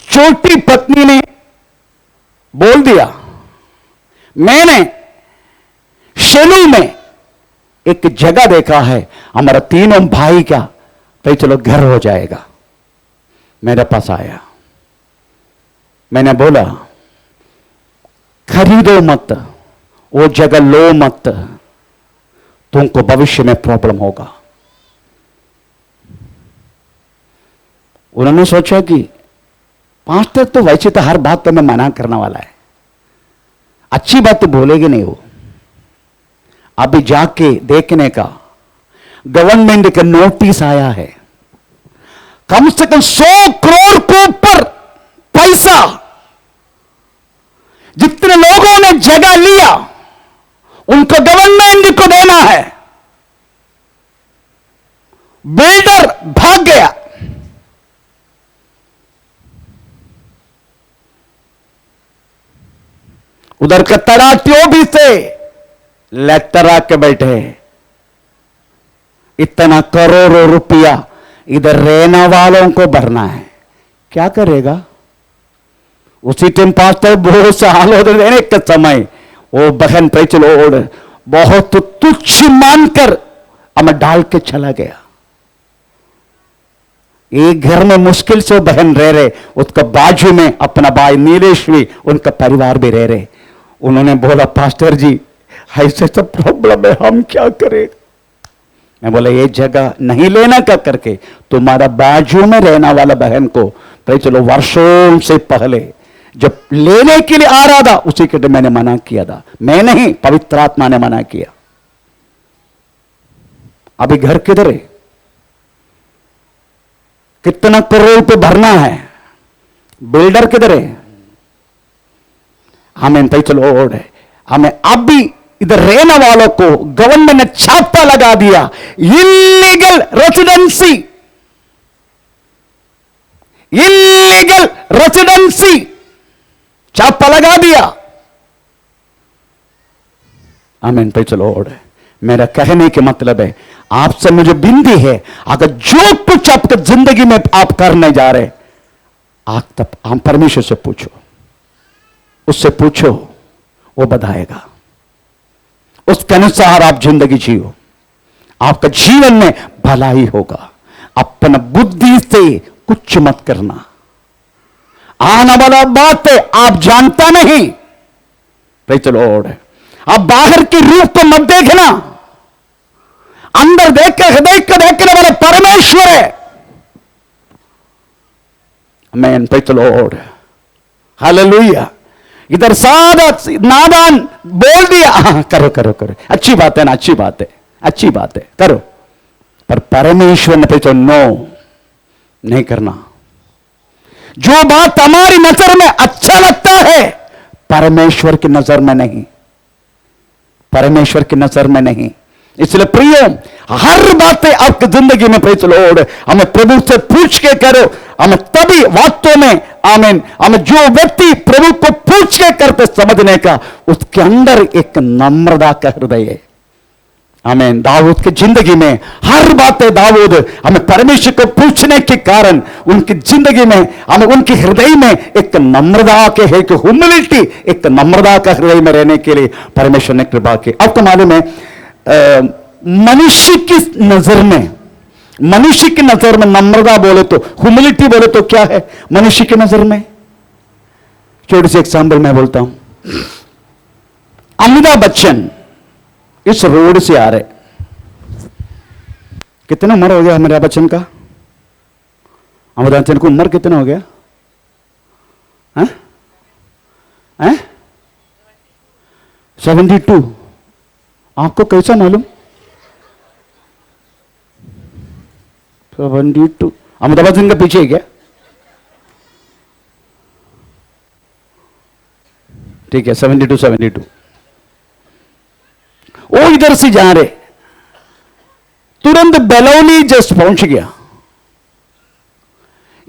A: छोटी पत्नी ने बोल दिया मैंने शेलू में एक जगह देखा है, हमारा तीनों भाई का भाई चलो घर हो जाएगा। मेरे पास आया, मैंने बोला खरीदो मत, वो जगह लो मत, तुमको भविष्य में प्रॉब्लम होगा। उन्होंने सोचा कि पास्टर तो वैसे तो हर बात तो मैं मना करने वाला है, अच्छी बात तो बोलेगी नहीं वो। अभी जाके देखने का गवर्नमेंट का नोटिस आया है, कम से कम 100 करोड़ के ऊपर पैसा जितने लोगों ने जगह लिया उनको गवर्नमेंट को देना है। बिल्डर भाग गया, उधर का तड़ाटियों भी से लेटर आके बैठे, इतना करोड़ों रुपया इधर रहने वालों को भरना है, क्या करेगा? उसी टाइम पास्टर बहुत साल हो देने के समय वो बहन पे चलो बहुत तुच्छ मानकर हमें डाल के चला गया। एक घर में मुश्किल से बहन रह रहे, उसका बाजू में अपना भाई नीलेश भी, उनका परिवार भी रह रहे। उन्होंने बोला पास्टर जी ऐसे सब प्रॉब्लम है, हम क्या करें? मैं बोला ये जगह नहीं लेना का करके तुम्हारा बाजू में रहने वाला बहन को भाई चलो वर्षों से पहले जब लेने के लिए आ रहा था उसी के लिए मैंने मना किया था। मैं नहीं, पवित्र आत्मा ने मना किया। अभी घर किधर है? कितना करोड़ पे भरना है? बिल्डर किधर है? हमें तो चलो ओढ़ है, हमें अब भी इधर रहने वालों को गवर्नमेंट ने छापा लगा दिया, इलीगल रेसिडेंसी, इलीगल रेसिडेंसी छापा लगा दिया। आमीन पे चलो ओढ़ है। मेरा कहने के मतलब है आपसे मुझे विनती है, अगर जो कुछ आपके जिंदगी में आप करने जा रहे आप तब हम परमेश्वर से पूछो, उससे पूछो, वो बताएगा। उसके अनुसार आप जिंदगी जियो, आपका जीवन में भलाई होगा। अपना बुद्धि से कुछ मत करना, आने वाला बात है आप जानता नहीं। भाई चलो और आप बाहर की रूप को मत देखना, अंदर देख कर हृदय को देखने वाला परमेश्वर है। मैं पे चलो और हालेलुया। इधर सादा नादान बोल दिया, हाँ, करो करो करो, अच्छी बात है ना, अच्छी बात है, अच्छी बात है, करो। पर परमेश्वर ने पे तो नो नहीं करना। जो बात हमारी नजर में अच्छा लगता है परमेश्वर की नजर में नहीं, परमेश्वर की नजर में नहीं। इसलिए प्रिय हर बातें आपकी जिंदगी में पे चलो हमें प्रभु से पूछ के करो। हमें तभी वास्तव में आमीन, हमें जो व्यक्ति प्रभु को पूछ के करते समझने का उसके अंदर एक नम्रता का हृदय है। आमीन। दाऊद की जिंदगी में हर बातें दाऊद हमें परमेश्वर को पूछने के कारण उनकी जिंदगी में हमें उनके हृदय में एक नम्रता के है कि ह्यूमिलिटी, एक नम्रता का हृदय में रहने के लिए परमेश्वर ने कृपा की। आपको मालूम है मनुष्य की नजर में, मनुष्य की नजर में नम्रता बोले तो, ह्यूमिलिटी बोले तो क्या है मनुष्य की नजर में? छोटी सी एग्जाम्पल मैं बोलता हूं। अमिताभ बच्चन इस रोड से आ रहे, कितना उम्र हो गया हमारे बच्चन का? हमारे बच्चन को उम्र कितना हो गया? हैं? हैं? 72। आपको कैसा मालूम? 72 अमिताभ बच्चन के पीछे है क्या? ठीक है, 72। वो इधर से जा रहे, तुरंत बेलौली जस्ट पहुंच गया।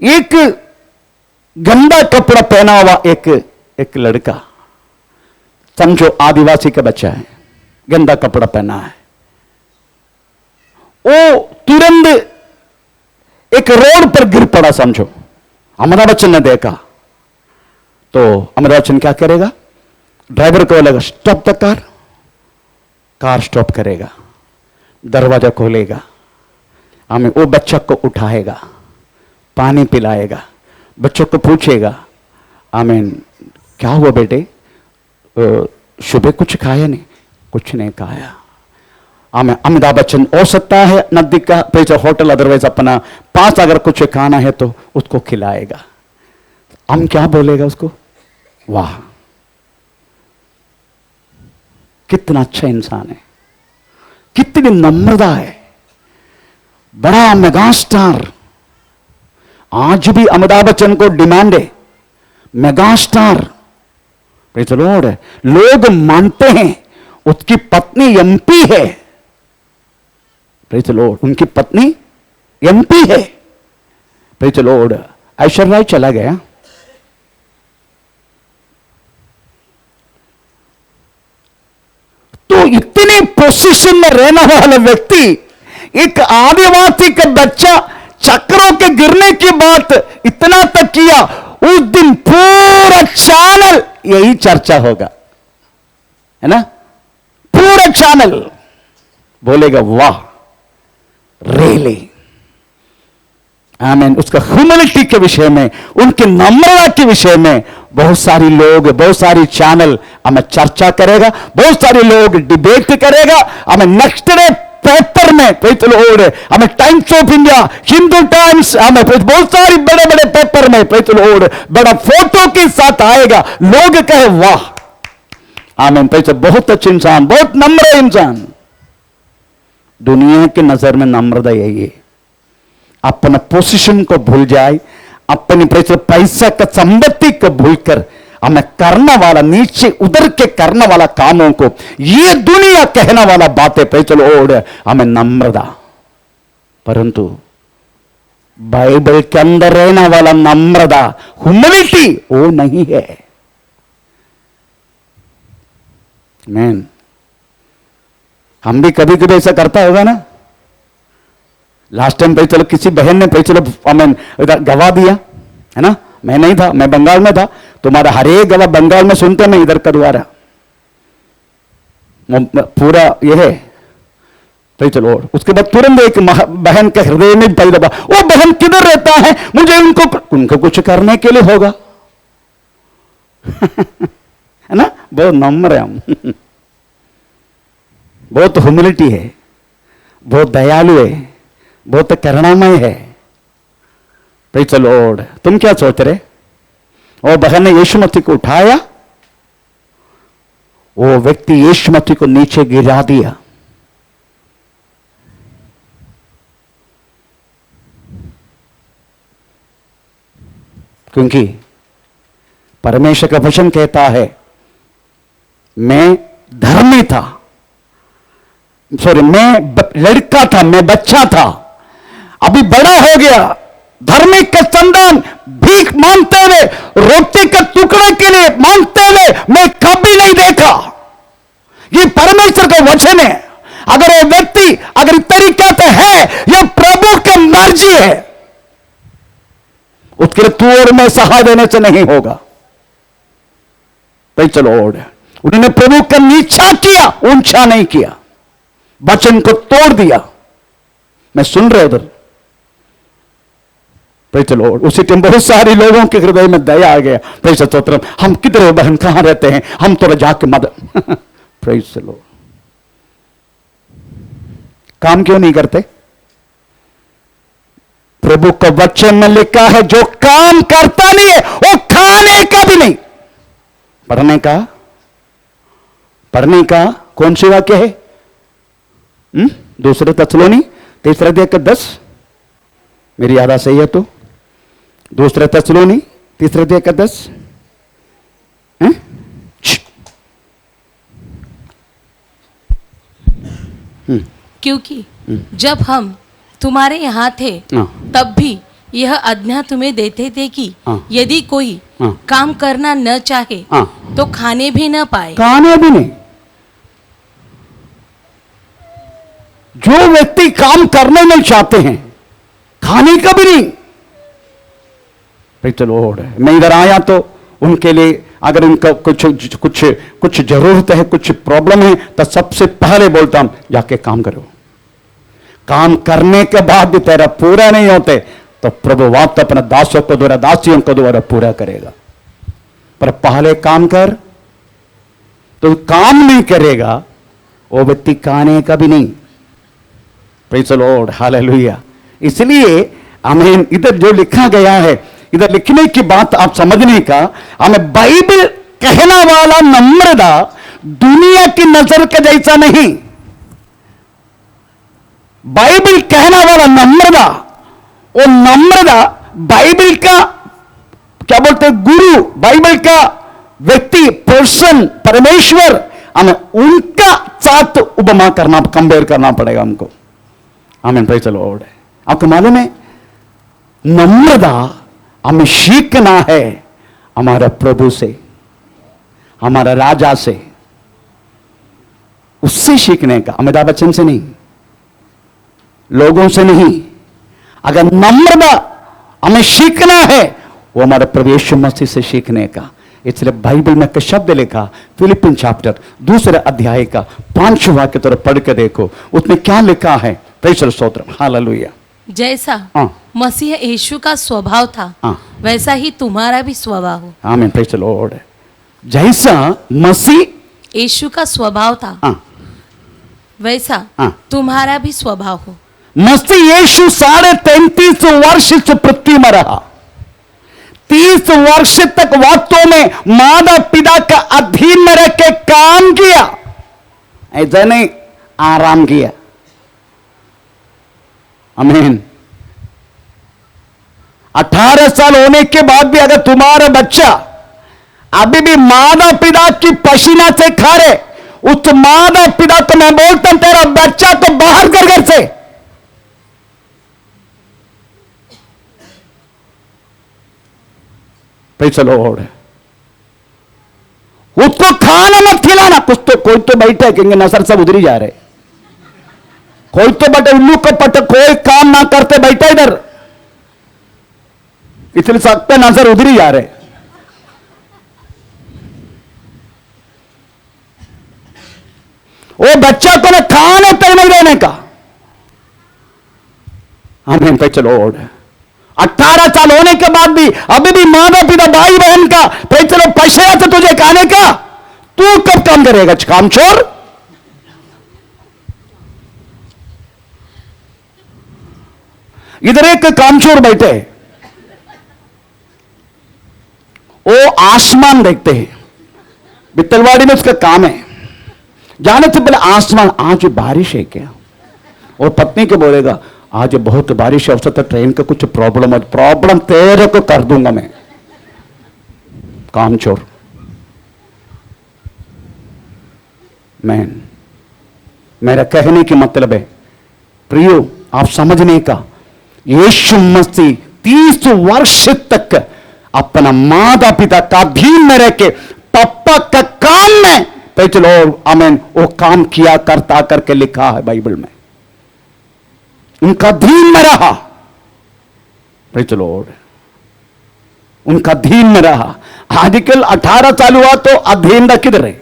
A: एक गंदा कपड़ा पहना हुआ एक लड़का, समझो आदिवासी का बच्चा है, गंदा कपड़ा पहना है, वो तुरंत एक रोड पर गिर पड़ा। समझो अमिताभ बच्चन ने देखा तो अमिताभ बच्चन क्या करेगा? ड्राइवर को बोलेगा stop the car, car stop करेगा, दरवाजा खोलेगा, हमें वो बच्चा को उठाएगा, पानी पिलाएगा, बच्चों को पूछेगा आमीन क्या हुआ बेटे, सुबह कुछ खाया नहीं? कुछ नहीं खाया। आमीन। अमिताभ बच्चन हो सकता है नजदीक का पैसा होटल, अदरवाइज अपना पास अगर कुछ खाना है तो उसको खिलाएगा। हम क्या बोलेगा उसको? वाह कितना अच्छा इंसान है, कितनी नम्रता है, बड़ा मेगा स्टार। आज भी अमिताभ बच्चन को डिमांड है, mega star. Praise the lord. लोग मानते हैं उसकी पत्नी एमपी है। Praise the lord. उनकी पत्नी एमपी है। Praise the lord. Aishwarya Rai चला गया, तो इतनी पोजीशन में रहने वाला व्यक्ति, एक आदिवासी का बच्चा चक्रों के गिरने की बात इतना तक किया, उस दिन पूरा चैनल यही चर्चा होगा, है ना? पूरा चैनल बोलेगा वाह रियली आमीन। उसका ह्यूमिलिटी के विषय में, उनके नम्रता के विषय में बहुत सारी लोग, बहुत सारी चैनल हमें चर्चा करेगा, बहुत सारे लोग डिबेट करेगा। हमें नेक्स्ट डे पेपर में, प्रेज़ द लॉर्ड, हमें times of India, Hindu times, हमें बहुत सारी बड़े बड़े पेपर में, प्रेज़ द लॉर्ड, बड़ा फोटो के साथ आएगा। लोग कहे वाह आमीन, प्रेज़, बहुत अच्छे इंसान, बहुत नम्र इंसान। दुनिया की नजर में नम्रता यही है, अपना पोजीशन को भूल जाए, अपनी पैसा का संपत्ति को भूलकर हमें करने वाला, नीचे उधर के करने वाला कामों को ये दुनिया कहने वाला बातें पे चलो ओढ़ हमें नम्रता, परंतु बाइबल के अंदर रहने वाला नम्रता, ह्यूमिलिटी वो नहीं है। मैन हम भी कभी कभी ऐसा करता होगा ना। लास्ट टाइम पे चलो किसी बहन ने पे चलो हमें गवाह दिया, है ना? मैं नहीं था, मैं बंगाल में था। तुम्हारा हर एक गवाह बंगाल में सुनते, मैं इधर का द्वारा पूरा यह है। तो चलो उसके बाद तुरंत एक बहन के हृदय में पैदा हुआ, वो बहन किधर रहता है, मुझे उनको कुछ करने के लिए होगा। है ना? बहुत नम्र है हम। बहुत ह्यूमिलिटी है, बहुत दयालु है, बहुत करुणामय है। Praise the Lord. तुम क्या सोच रहे? वो बहन ने यीशु मसीह को उठाया, वो व्यक्ति यीशु मसीह को नीचे गिरा दिया। क्योंकि परमेश्वर का वचन कहता है मैं धर्मी था, सॉरी मैं लड़का था, मैं बच्चा था, अभी बड़ा हो गया, धर्मी का संतान भीख मांगते हुए, रोटी का टुकड़े के लिए मांगते हुए मैं कभी नहीं देखा। ये परमेश्वर का वचन है। अगर वो व्यक्ति अगर तरीका से है, यह प्रभु की मर्जी है, उसके लिए तू और मैं सहाय देने से नहीं होगा। तो चलो उन्होंने प्रभु का नीचा किया, ऊंचा नहीं किया, वचन को तोड़ दिया। मैं सुन रहे उधर। Praise the Lord. उसी टाइम बहुत सारे लोगों के हृदय में दया आ गया। Praise the Lord. हम किधर हो बहन, कहां रहते हैं, हम तो जाके मदद। Praise the Lord. काम क्यों नहीं करते? प्रभु का वचन में लिखा है जो काम करता नहीं है वो खाने का भी नहीं। पढ़ने का कौन सी वाक्य है? दूसरे तसलोनी 3 अध्याय का 10, मेरी याद सही है तो दूसरे तसलोनी 3 अध्याय का 10।
B: क्योंकि जब हम तुम्हारे यहाँ थे तब भी यह आज्ञा तुम्हें देते थे कि यदि कोई काम करना न चाहे तो खाने भी न पाए।
A: खाने भी नहीं। जो व्यक्ति काम करने नहीं चाहते हैं खाने का भी नहीं। भाई चलो, मैं इधर आया तो उनके लिए अगर उनका कुछ जरूरत है, कुछ प्रॉब्लम है, तो सबसे पहले बोलता हूं जाके काम करो। काम करने के बाद भी तेरा पूरा नहीं होते तो प्रभु वापस अपने दासों को द्वारा, दासियों को द्वारा पूरा करेगा। पर पहले काम कर। तो काम नहीं करेगा वो व्यक्ति खाने का भी नहीं। Praise the Lord, hallelujah. इसलिए हमें इधर जो लिखा गया है, इधर लिखने की बात आप समझने का, हमें बाइबल कहना वाला नम्रता दुनिया की नजर के जैसा नहीं। बाइबल कहना वाला नम्रता, वो नम्रता बाइबल का क्या बोलते हैं, गुरु, बाइबल का व्यक्ति, पर्सन, परमेश्वर, हमें उनका साथ उपमा करना, कंपेयर करना पड़ेगा हमको। आमीन, प्रेज़ द लॉर्ड। आपको मालूम है नम्रता हमें सीखना है हमारे प्रभु से, हमारा राजा से, उससे सीखने का, अमिताभ बच्चन से नहीं, लोगों से नहीं। अगर नम्रता हमें सीखना है वो हमारे प्रभु यीशु मसीह से सीखने का। इसलिए बाइबल में एक शब्द लिखा, फिलिपिन चैप्टर 2 अध्याय का 5 वाक्य तरफ पढ़ के देखो, उसमें क्या लिखा है। प्रेज़ द स्तोत्र, हालेलुया।
B: जैसा मसीह यीशु का स्वभाव था वैसा ही तुम्हारा भी स्वभाव हो।
A: आमीन, प्रेज़ द लॉर्ड। जैसा मसीह
B: यीशु का स्वभाव था वैसा तुम्हारा भी स्वभाव हो।
A: मसीह यीशु 33.5 वर्ष इस पृथ्वी में रहा। 30 वर्ष तक वास्तव में माता पिता का अधीन में रह के काम किया, ऐसा नहीं आराम किया। आमीन। 18 साल होने के बाद भी अगर तुम्हारा बच्चा अभी भी माता पिता की पसीना से खा रहे, उस माता पिता को मैं बोलता हूं तेरा बच्चा तो बाहर कर घर से। Praise the Lord. उसको खाना मत खिलाना। कुछ तो कोई तो बैठे कहेंगे नजर सब उधर ही जा रहे, कोई तो बैठे उल्लू को पट, कोई काम ना करते बैठे इधर, इसलिए सबके नजर उधर ही जा रहे। वो बच्चा को ना खाने तक नहीं देने का। आमीन, प्रेज़ द लॉर्ड। 18 साल होने के बाद भी अभी भी माता पिता भाई बहन का प्रेज़ द लॉर्ड पैसे आते तुझे खाने का, तू कब काम करेगा कामचोर? इधर एक कामचोर बैठे, वो आसमान देखते हैं। बित्तलवाड़ी में उसका काम है, जाने से पहले आसमान, आज बारिश है क्या? और पत्नी को बोलेगा आज बहुत बारिश है, अवसर ट्रेन का कुछ प्रॉब्लम है, प्रॉब्लम तेरे को कर दूंगा मैं। कामचोर। मेरा कहने की मतलब है प्रियो, आप समझने का, यीशु मसीह 30 वर्ष तक अपना माता पिता का अधीन में रह के पापा का काम में, प्रेज़ द लॉर्ड, आमीन, वो काम किया करता करके लिखा है बाइबल में। उनका अधीन में रहा, प्रेज़ द लॉर्ड, उनका अधीन में रहा। आजकल 18 साल हुआ तो अधीन का किधर है?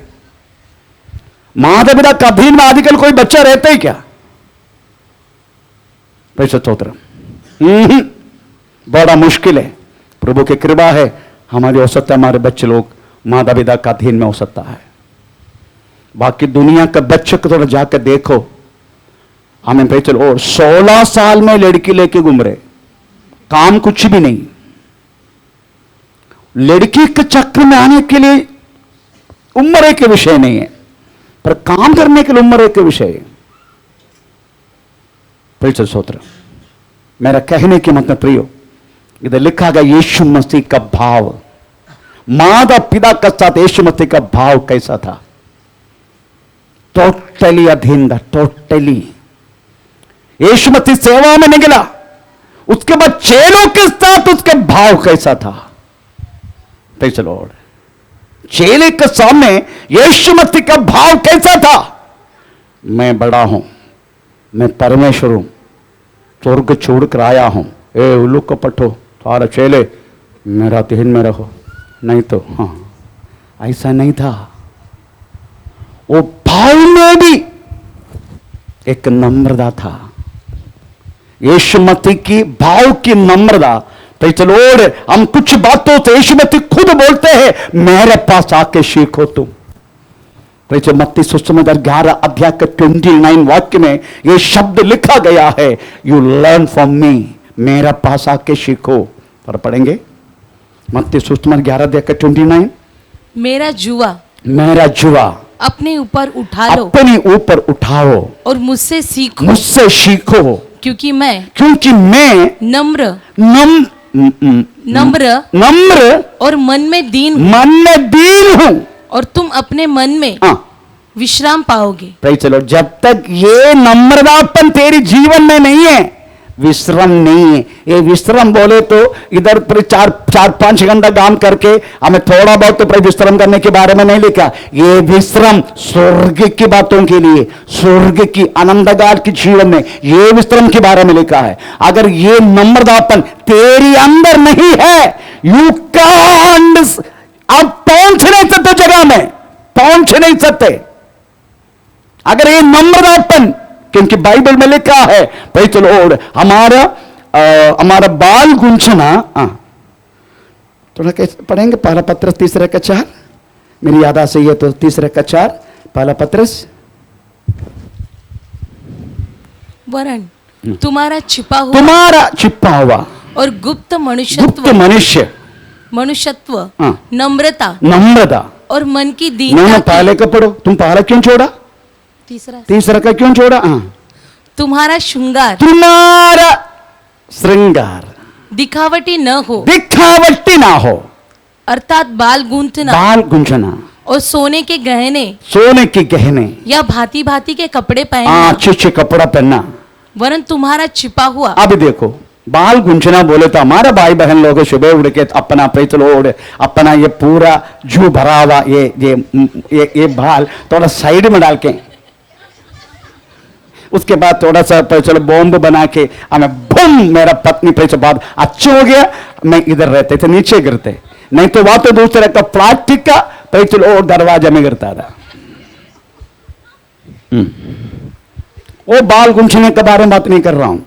A: माता पिता का अधीन में आजकल कोई बच्चा रहता ही क्या? प्रेज़ द स्तोत्र। बड़ा मुश्किल है। प्रभु की कृपा है, हमारी हो सकता है हमारे बच्चे लोग माता पिता का अधीन में हो सकता है। बाकी दुनिया के बच्चे को थोड़ा जाकर देखो, हमें पे चलो, और 16 साल में लड़की लेके घूम रहे, काम कुछ भी नहीं। लड़की के चक्र में आने के लिए उम्र एक विषय नहीं है, पर काम करने के लिए उम्र एक विषय है। प्रेचल सोत्र, मेरा कहने की मतलब प्रियो, इधर लिखा गया यीशु मसीह का भाव, माता पिता के साथ यीशु मसीह का भाव कैसा था? टोटली अधीन था, टोटली। यीशु मसीह सेवा में निकला, उसके बाद चेलों के साथ उसके भाव कैसा था? Praise the Lord. चेले के सामने यीशु मसीह का भाव कैसा था? मैं बड़ा हूं, मैं परमेश्वर हूं, स्वर्ग छोड़कर आया हूं, ए उल्लू को पठो सारा चेले मेरा अधीन में रहो, नहीं तो हाँ, ऐसा नहीं था। वो भाव में भी एक नम्रता था, यीशु मसीह की भाव की नम्रता। तो चलो, हम कुछ बातों से यीशु मसीह खुद बोलते हैं, मेरे पास आके सीखो तुम। तो मत्ती सुसमाचार 11 अध्याय के 29 वाक्य में ये शब्द लिखा गया है, यू लर्न फ्रॉम मी, मेरा पास आके सीखो। पर पढ़ेंगे मत्ती सुसमाचार 11 अध्याय के 29,
B: मेरा
A: जुआ
B: अपने ऊपर उठा लो,
A: अपने ऊपर उठाओ
B: और मुझसे सीखो,
A: मुझसे सीखो, क्योंकि मैं नम्र
B: और मन में दीन
A: हूं,
B: और तुम अपने मन में विश्राम पाओगे।
A: Praise the Lord. जब तक ये नम्रतापन तेरी जीवन में नहीं है, विश्राम नहीं है। ये विश्राम बोले तो इधर पर 4-5 घंटा काम करके हमें थोड़ा बहुत तो विश्राम करने के बारे में नहीं लिखा। ये विश्राम स्वर्ग की बातों के लिए, स्वर्ग की आनंदगार की जीवन में ये विश्राम के बारे में लिखा है। अगर ये नम्रतापन तेरी अंदर नहीं है, यू कांट, आप पहुंच नहीं सकते जगह में, पहुंच नहीं सकते। अगर ये नम्रतापन, क्योंकि बाइबल में लिखा है, भाई चलो, और हमारा बाल गुंजना, थोड़ा कैसे पढ़ेंगे? पहला पत्रस 3:4, मेरी याद से ये तो 3:4, पहला पत्रस।
B: वरन तुम्हारा छिपा
A: हुआ
B: और गुप्त मनुष्यत्व नम्रता और मन की दीनता,
A: पहले का पढ़ो। तुम पहला क्यों छोड़ा? तीसरा का क्यों छोड़ा?
B: तुम्हारा
A: श्रृंगार
B: दिखावटी न हो, अर्थात बाल गूंथना और सोने के गहने या भांति भांति के कपड़े पहनना,
A: अच्छे कपड़ा पहनना,
B: वरन तुम्हारा छिपा हुआ।
A: अब देखो, बाल गुंजना बोले तो हमारा भाई बहन लोग सुबह उड़ के अपना पैचल अपना ये पूरा जू भरा हुआ ये बाल थोड़ा साइड में डाल के, उसके बाद थोड़ा सा चलो बॉम्ब बना के हमें बम, मेरा पत्नी पैसे बाद अच्छा हो गया, मैं इधर रहते थे नीचे गिरते, नहीं तो वहां तो दूसरे का प्लास्टिक का पैचल और दरवाजा में गिरता था। वो बाल गुंछने के बारे में बात नहीं कर रहा हूं।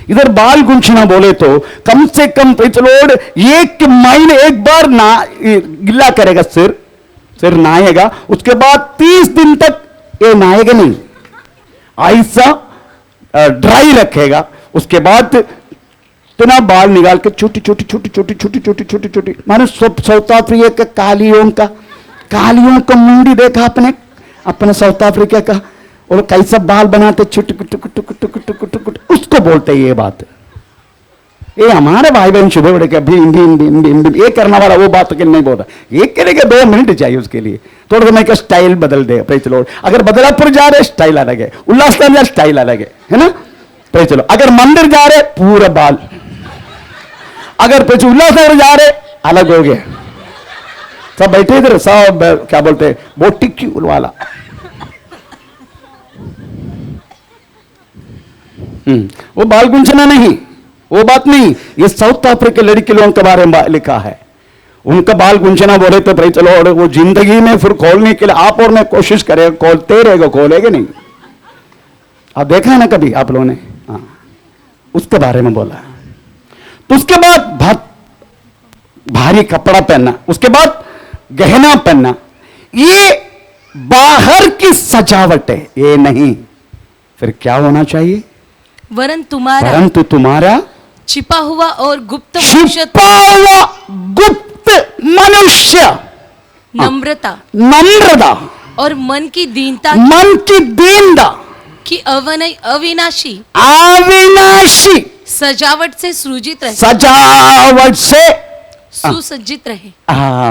A: इधर बाल गुंछना बोले तो कम से कम पैचलोड 1 महीने एक बार ना गिल्ला करेगा, सिर नहाएगा, उसके बाद 30 दिन तक ये नहाएगा नहीं, ऐसा ड्राई रखेगा। उसके बाद इतना बाल निकाल के छोटी मानो साउथ अफ्रीका के कालियों का मुंडी देखा अपने साउथ अफ्रीका का, और कैसा बाल बनाते छोटे उसको बोलते ये बात। ये हमारे भाई बहन सुबह उड़ के ये करने वाला वो बात के नहीं बोलता, ये करेगा 2 मिनट चाहिए उसके लिए, थोड़ा समय का स्टाइल बदल दे। Praise the Lord. अगर बदलापुर जा रहे स्टाइल अलग है, उल्लासनगर जा स्टाइल अलग है ना? Praise the Lord. अगर मंदिर जा रहे पूरा बाल, अगर उल्लासनगर जा रहे अलग हो गया, सब बैठे इधर सब क्या बोलते हैं बोटिक्की वाला। वो बाल गुंजना नहीं, वो बात नहीं। ये साउथ अफ्रीका लड़की लोगों के बारे में लिखा है, उनका बाल गुंजना बोले तो भाई चलो, और वो जिंदगी में फिर खोलने के लिए आप और मैं कोशिश करेगा, खोलते रहेगा, खोलेगा नहीं। आप देखा है ना कभी आप लोगों ने? हाँ, उसके बारे में बोला। तो उसके बाद बहुत भारी कपड़ा पहनना, उसके बाद गहना पहनना, ये बाहर की सजावट है, ये नहीं। फिर क्या होना चाहिए?
B: वरन तुम्हारा
A: परंतु तुम्हारा
B: छिपा हुआ और गुप्त मनुष्य
A: छिपा हुआ गुप्त मनुष्य
B: नम्रता
A: नम्रता
B: और मन की दीनता
A: मन की दीनता
B: की अविनाशी
A: अविनाशी
B: सजावट से सृजित रहे,
A: सजावट से
B: सुसज्जित रहे।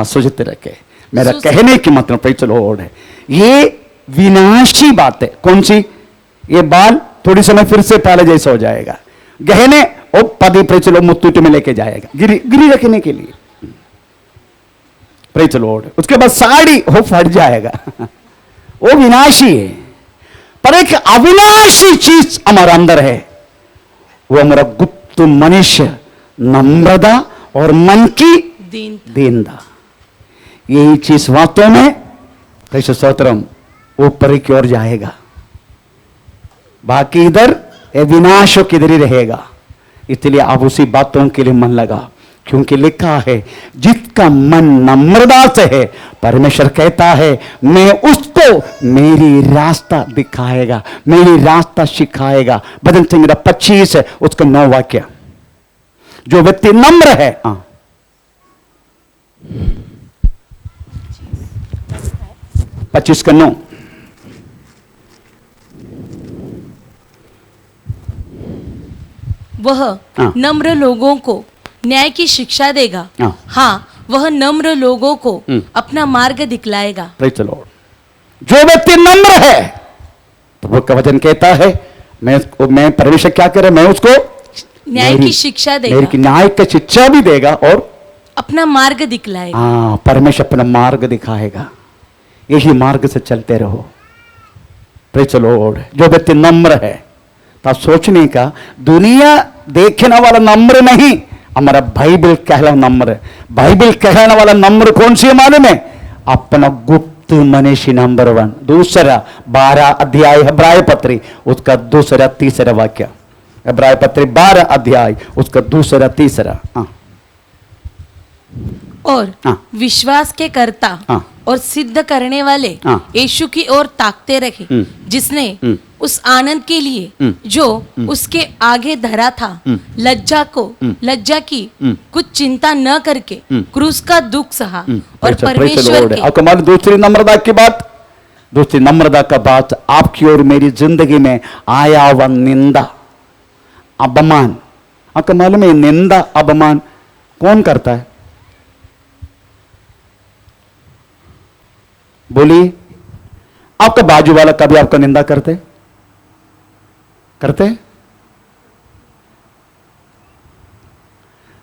A: सुजित रखे। मेरा
B: सुसज्जित।
A: कहने की मतलब प्रेज़ द लॉर्ड है, ये विनाशी बात है। कौन सी? ये बाल थोड़ी समय फिर से पहले जैसा हो जाएगा, गहने और पदी प्रेज़ द लॉर्ड मुत्तूट में लेके जाएगा गिरी रखने के लिए, प्रेज़ द लॉर्ड। उसके बाद साड़ी वो फट जाएगा, वो विनाशी है। पर एक अविनाशी चीज हमारे अंदर है, वो हमारा गुप्त मनुष्य नम्रता और मन की दीनता। यही चीज वास्तव में प्रेषित स्तोत्रम ऊपर की ओर जाएगा, बाकी इधर विनाशों की इधर ही रहेगा। इसलिए आप उसी बातों के लिए मन लगा, क्योंकि लिखा है जिसका मन नम्रता से है, परमेश्वर कहता है मैं उसको मेरी रास्ता दिखाएगा, मेरी रास्ता सिखाएगा। भजन संहिता 25 है, उसका 9 वाक्य। जो व्यक्ति नम्र है, 25 का 9,
B: वह नम्र लोगों को न्याय की शिक्षा देगा। हाँ, वह नम्र लोगों को अपना मार्ग दिखलाएगा।
A: Praise the Lord. जो व्यक्ति नम्र है, प्रभु का वचन कहता है मैं परमेश्वर क्या करे, मैं उसको
B: न्याय की शिक्षा देगा,
A: मेरी न्याय की शिक्षा भी देगा और
B: अपना मार्ग दिखलाएगा।
A: परमेश्वर अपना मार्ग दिखाएगा। यही मार्ग से चलते रहो। Praise the Lord. जो व्यक्ति नम्र है, तो सोचने का, दुनिया देखने वाला नम्र नहीं, हमारा बाइबल कहला नम्र है। बाइबल कहने वाला नम्र कौन सी है मालूम है? अपना गुप्त मनुष्य नंबर 1, दूसरा 12 अध्याय इब्राय पत्री, उसका दूसरा तीसरा वाक्य। इब्राय पत्री 12 अध्याय, उसका दूसरा तीसरा।
B: और विश्वास के कर्ता और सिद्ध करने वाले यीशु की ओर ताकते रहे, जिसने उस आनंद के लिए जो उसके आगे धरा था लज्जा की कुछ चिंता न करके क्रूस का दुख सहा और परमेश्वर के।
A: दूसरी नम्रता की बात, दूसरी नम्रता का बात, आपकी और मेरी जिंदगी में आया हुआ निंदा अपमान। आपको मालूम है निंदा अपमान कौन करता है? बोलिए, आपका बाजू वाला कभी आपका निंदा करते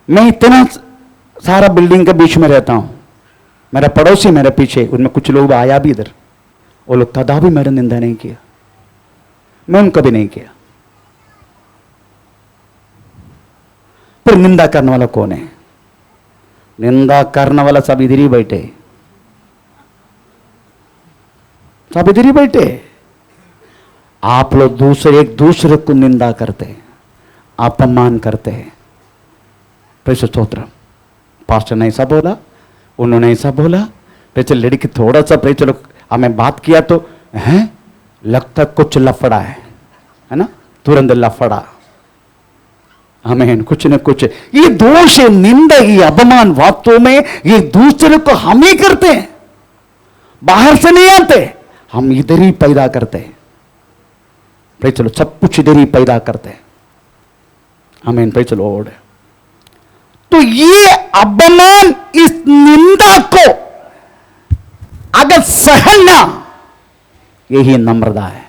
A: मैं इतना सारा बिल्डिंग के बीच में रहता हूं, मेरा पड़ोसी मेरे पीछे, उनमें कुछ लोग आया भी इधर, वो लोग कदा भी मेरा निंदा नहीं किया, मैं उनको भी नहीं किया। पर निंदा करने वाला कौन है? निंदा करने वाला सब इधर ही बैठे, सब इधर ही बैठे। आप लोग एक दूसरे को निंदा करते हैं, अपमान करते हैं। प्रेषित स्तोत्र। पास्टर ने ऐसा बोला, उन्होंने ऐसा बोला, प्रेषित लड़की थोड़ा सा प्रेषित हमें बात किया तो हैं लगता कुछ लफड़ा है ना, तुरंत लफड़ा। हमें कुछ न कुछ ये दोष है, निंदा, ये अपमान वास्तव में ये दूसरे को हम ही करते हैं, बाहर से नहीं आते, हम इधर ही पैदा करते हैं। चलो सब कुछ इधर ही पैदा करते हैं। हमें चलो और तो ये अपमान, इस निंदा को अगर सहना, यही नम्रता है।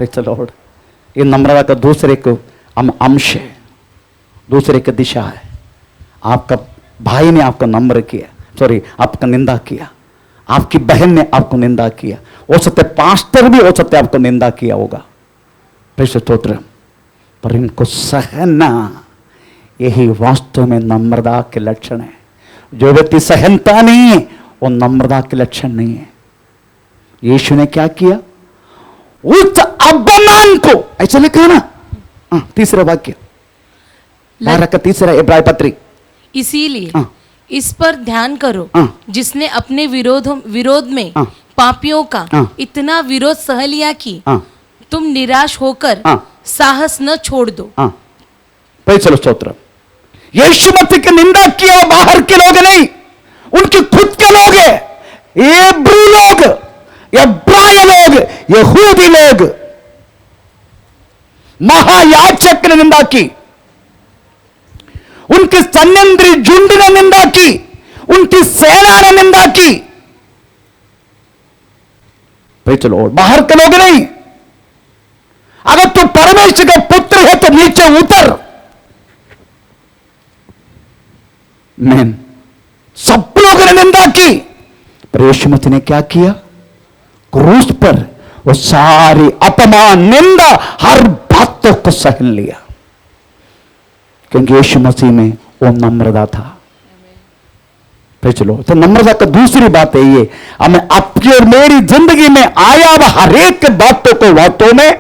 A: चलो ये नम्रता का दूसरे को अंश है, दूसरे की दिशा है। आपका भाई ने आपका नम्र किया, सॉरी आपका निंदा किया, आपकी बहन ने आपको निंदा किया, हो सकते पास्टर भी हो सकते आपको निंदा किया होगा। प्रेषित स्तोत्र। पर इनको सहना, यही वास्तव में नम्रता के लक्षण है। जो व्यक्ति सहनता नहीं है वो नम्रता के लक्षण नहीं है। यीशु ने क्या किया? उस अपमान को, ऐसा लिखा ना, तीसरा वाक्य 12 का तीसरा इब्राय पत्री।
B: इसीलिए इस पर ध्यान करो, जिसने अपने विरोध में पापियों का
A: हाँ।
B: इतना विरोध सह लिया कि
A: हाँ
B: तुम निराश होकर
A: हाँ।
B: साहस न छोड़ दो।
A: हाँ प्रेज़ द लॉर्ड, स्तोत्र। यीशु मसीह की निंदा किया बाहर के लोग नहीं, उनके खुद के लोग हैं, इब्री लोग, इब्राय लोग, यहूदी लोग। महायाजक ने निंदा की, उनके सन्निधि झुंड ने निंदा की, उनकी सेना ने निंदा की। भाई चलो, बाहर के लोग नहीं। अगर तू परमेश्वर का पुत्र है तो नीचे उतर। मैन सब लोगों ने निंदा की, पर यीशु मसीह ने क्या किया? क्रूस पर वो सारी अपमान, निंदा, हर बातों को सहन लिया, क्योंकि यीशु मसीह में वो नम्रता था। फिर चलो, तो नम्रता का दूसरी बात है ये, हमें आपकी और मेरी जिंदगी में आया हुआ हर एक बातों को वास्तव में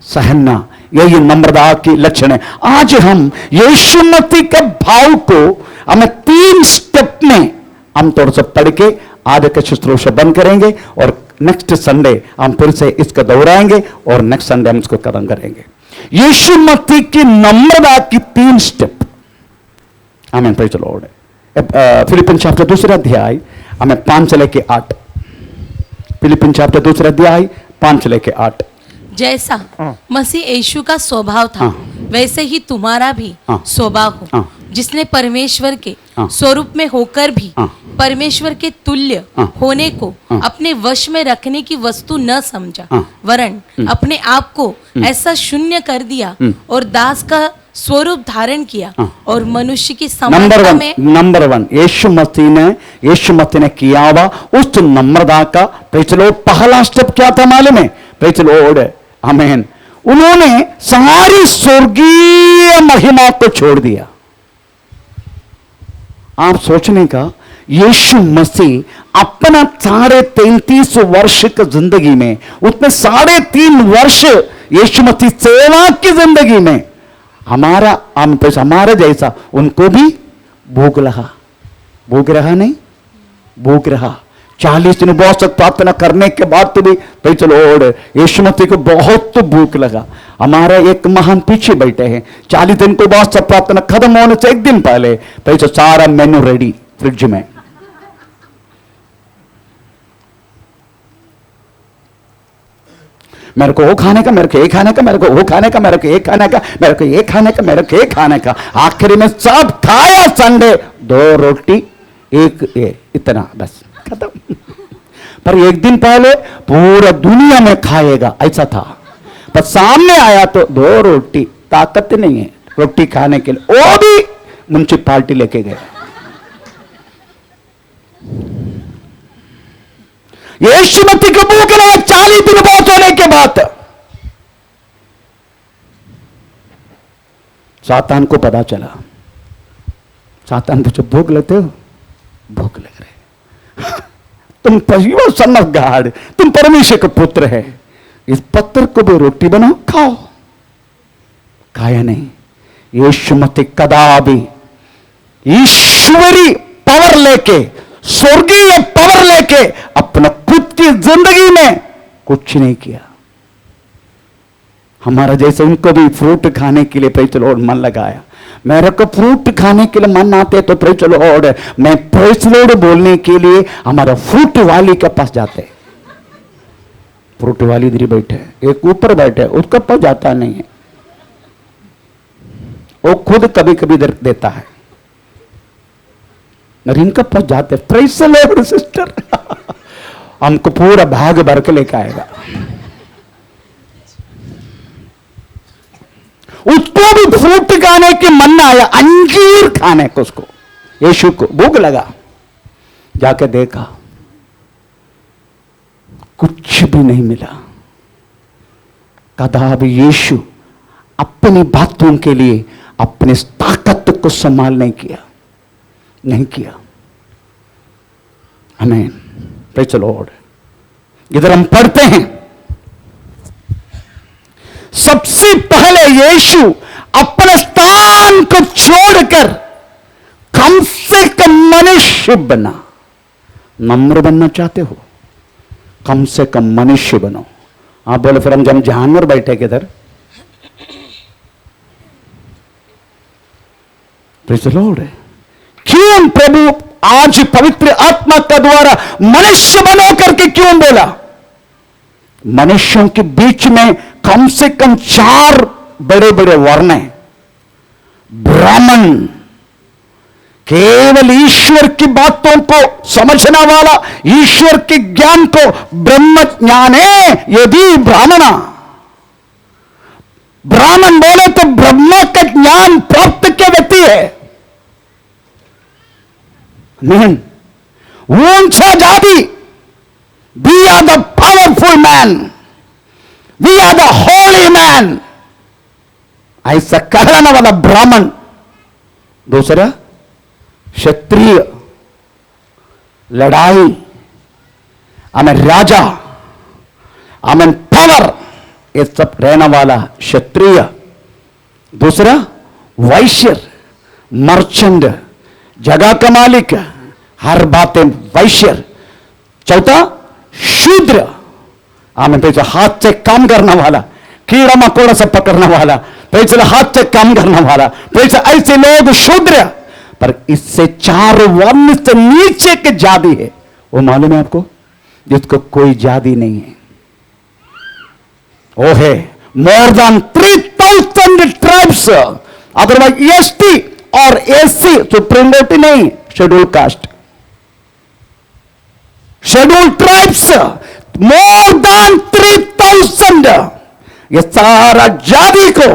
A: सहना, यही नम्रता की लक्षण है। आज हम यीशु मसीह के भाव को हमें 3 स्टेप में हम थोड़ा सा पढ़ के आज के शुश्रूषा बंद करेंगे, और नेक्स्ट संडे हम फिर से इसका दोहराएंगे, और नेक्स्ट संडे हम इसको खत्म करेंगे। यीशु मसीह की नम्रता की 3 स्टेप। आमीन, praise the Lord. Philippian chapter 2 अध्याय हमें 5 से लेके 8। फिलिपियन चैप्टर 2 अध्याय 5 से लेके 8।
B: जैसा मसीह यीशु का स्वभाव था, वैसे ही तुम्हारा भी स्वभाव हो, जिसने परमेश्वर के स्वरूप में होकर भी परमेश्वर के तुल्य होने को अपने वश में रखने की वस्तु न समझा, वरन अपने आप को ऐसा शून्य कर दिया और दास का स्वरूप धारण किया, और मनुष्य की समानता में।
A: नंबर 1 यीशु मसीह ने किया हुआ उस नम्रता का प्रेज़ द लॉर्ड पहला स्टेप क्या था मालूम है? प्रेज़ द लॉर्ड, आमीन। उन्होंने सारी स्वर्गीय महिमा को छोड़ दिया। आप सोचने का, यीशु मसीह अपना 33.5 वर्ष की जिंदगी में, उसमें 3.5 वर्ष यीशु मसीह सेवा की जिंदगी में हमारे जैसा उनको भी भूख रहा नहीं, भूख रहा। 40 दिन उपवास प्रार्थना करने के बाद तो भी प्रेज़ द लॉर्ड यीशु मसीह को बहुत तो भूख लगा। हमारे एक महान पीछे बैठे हैं, 40 दिन को उपवास प्रार्थना खत्म होने से 1 दिन पहले प्रेज़ सारा मेनू रेडी फ्रिज में। मेरे को वो खाने का, मेरे को ये खाने का, मेरे को वो खाने का, मेरे को ये खाने का, मेरे को ये खाने का, मेरे को ये खाने का। आखिरी में सब खाया। संडे 2 रोटी 1 इतना, बस खत्म। पर 1 दिन पहले पूरा दुनिया में खाएगा ऐसा था, पर सामने आया तो 2 रोटी, ताकत नहीं है रोटी खाने के लिए, वो भी म्युनिसिपालिटी लेके गए। यीशु मसीह को भूख लगा 40 दिन उपवास होने के बाद। सातान को पता चला, सातान पूछो भूख लगते हो? भूख लग रहे। तुम पशु समझदार, तुम परमेश्वर के पुत्र है, इस पत्थर को भी रोटी बनाओ खाओ। खाया नहीं। यीशु मसीह कदापि ईश्वरी पावर लेके, स्वर्गीय पावर लेके अपना खुद की जिंदगी में कुछ नहीं किया। हमारा जैसे उनको भी फ्रूट खाने के लिए प्रेज़ द लॉर्ड मन लगाया। मेरे को फ्रूट खाने के लिए मन आते तो प्रेज़ द लॉर्ड, मैं प्रेज़ द लॉर्ड बोलने के लिए हमारा फ्रूट वाली के पास जाते। फ्रूट वाली इधर बैठे, एक ऊपर बैठे, उसके पास जाता नहीं है, वो खुद कभी कभी इधर देता है, और इनका पास जाते। प्रेज़ द लॉर्ड सिस्टर, हमको पूरा भाग भर के लेकर आएगा। उसको भी फ्रूट खाने के मन आया, अंजीर खाने को, उसको यीशु को भूख लगा। जाके देखा कुछ भी नहीं मिला। कदापि यीशु अपनी बातों के लिए अपने ताकत को संभाल नहीं किया। आमीन, प्रेज़ द लॉर्ड। इधर हम पढ़ते हैं, सबसे पहले यीशु अपने स्थान को छोड़कर कम से कम मनुष्य बना। नम्र बनना चाहते हो कम से कम मनुष्य बनो। आप बोले फिर हम जानवर बैठे किधर? Praise the Lord. क्यों प्रभु आज पवित्र आत्मा का द्वारा मनुष्य बनो करके क्यों बोला? मनुष्यों के बीच में कम से कम 4 बड़े बड़े वर्ण हैं। ब्राह्मण, केवल ईश्वर की बातों को समझने वाला, ईश्वर के ज्ञान को ब्रह्म ज्ञान है यदि ब्राह्मणा। ब्राह्मण बोले तो ब्रह्म का ज्ञान प्राप्त के व्यक्ति है। नहीं, ऊंचा जाति, we are the powerful man, we are the holy man, ऐसा कहने वाला ब्राह्मण। दूसरा क्षत्रिय, लड़ाई, हमें राजा, हमें पावर, ये सब रहने वाला क्षत्रिय। दूसरा वैश्य, मर्चेंट, जगह का मालिक, हर बातें वैश्य। चौथा शूद्र, हमें पैसा हाथ से काम करने वाला, कीड़ा मकोड़ा से पकड़ने वाला, पैसा हाथ से काम करने वाला, पैसा ऐसे लोग शूद्र। पर इससे 4 वर्ण से नीचे के जाति है, वो मालूम है आपको? जिसको कोई जाति नहीं है, वो है more than 3000 tribes. Otherwise ST और एससी, सुप्रीम कोर्ट नहीं, schedule caste, schedule tribes, more than 3000। ये सारा जाति को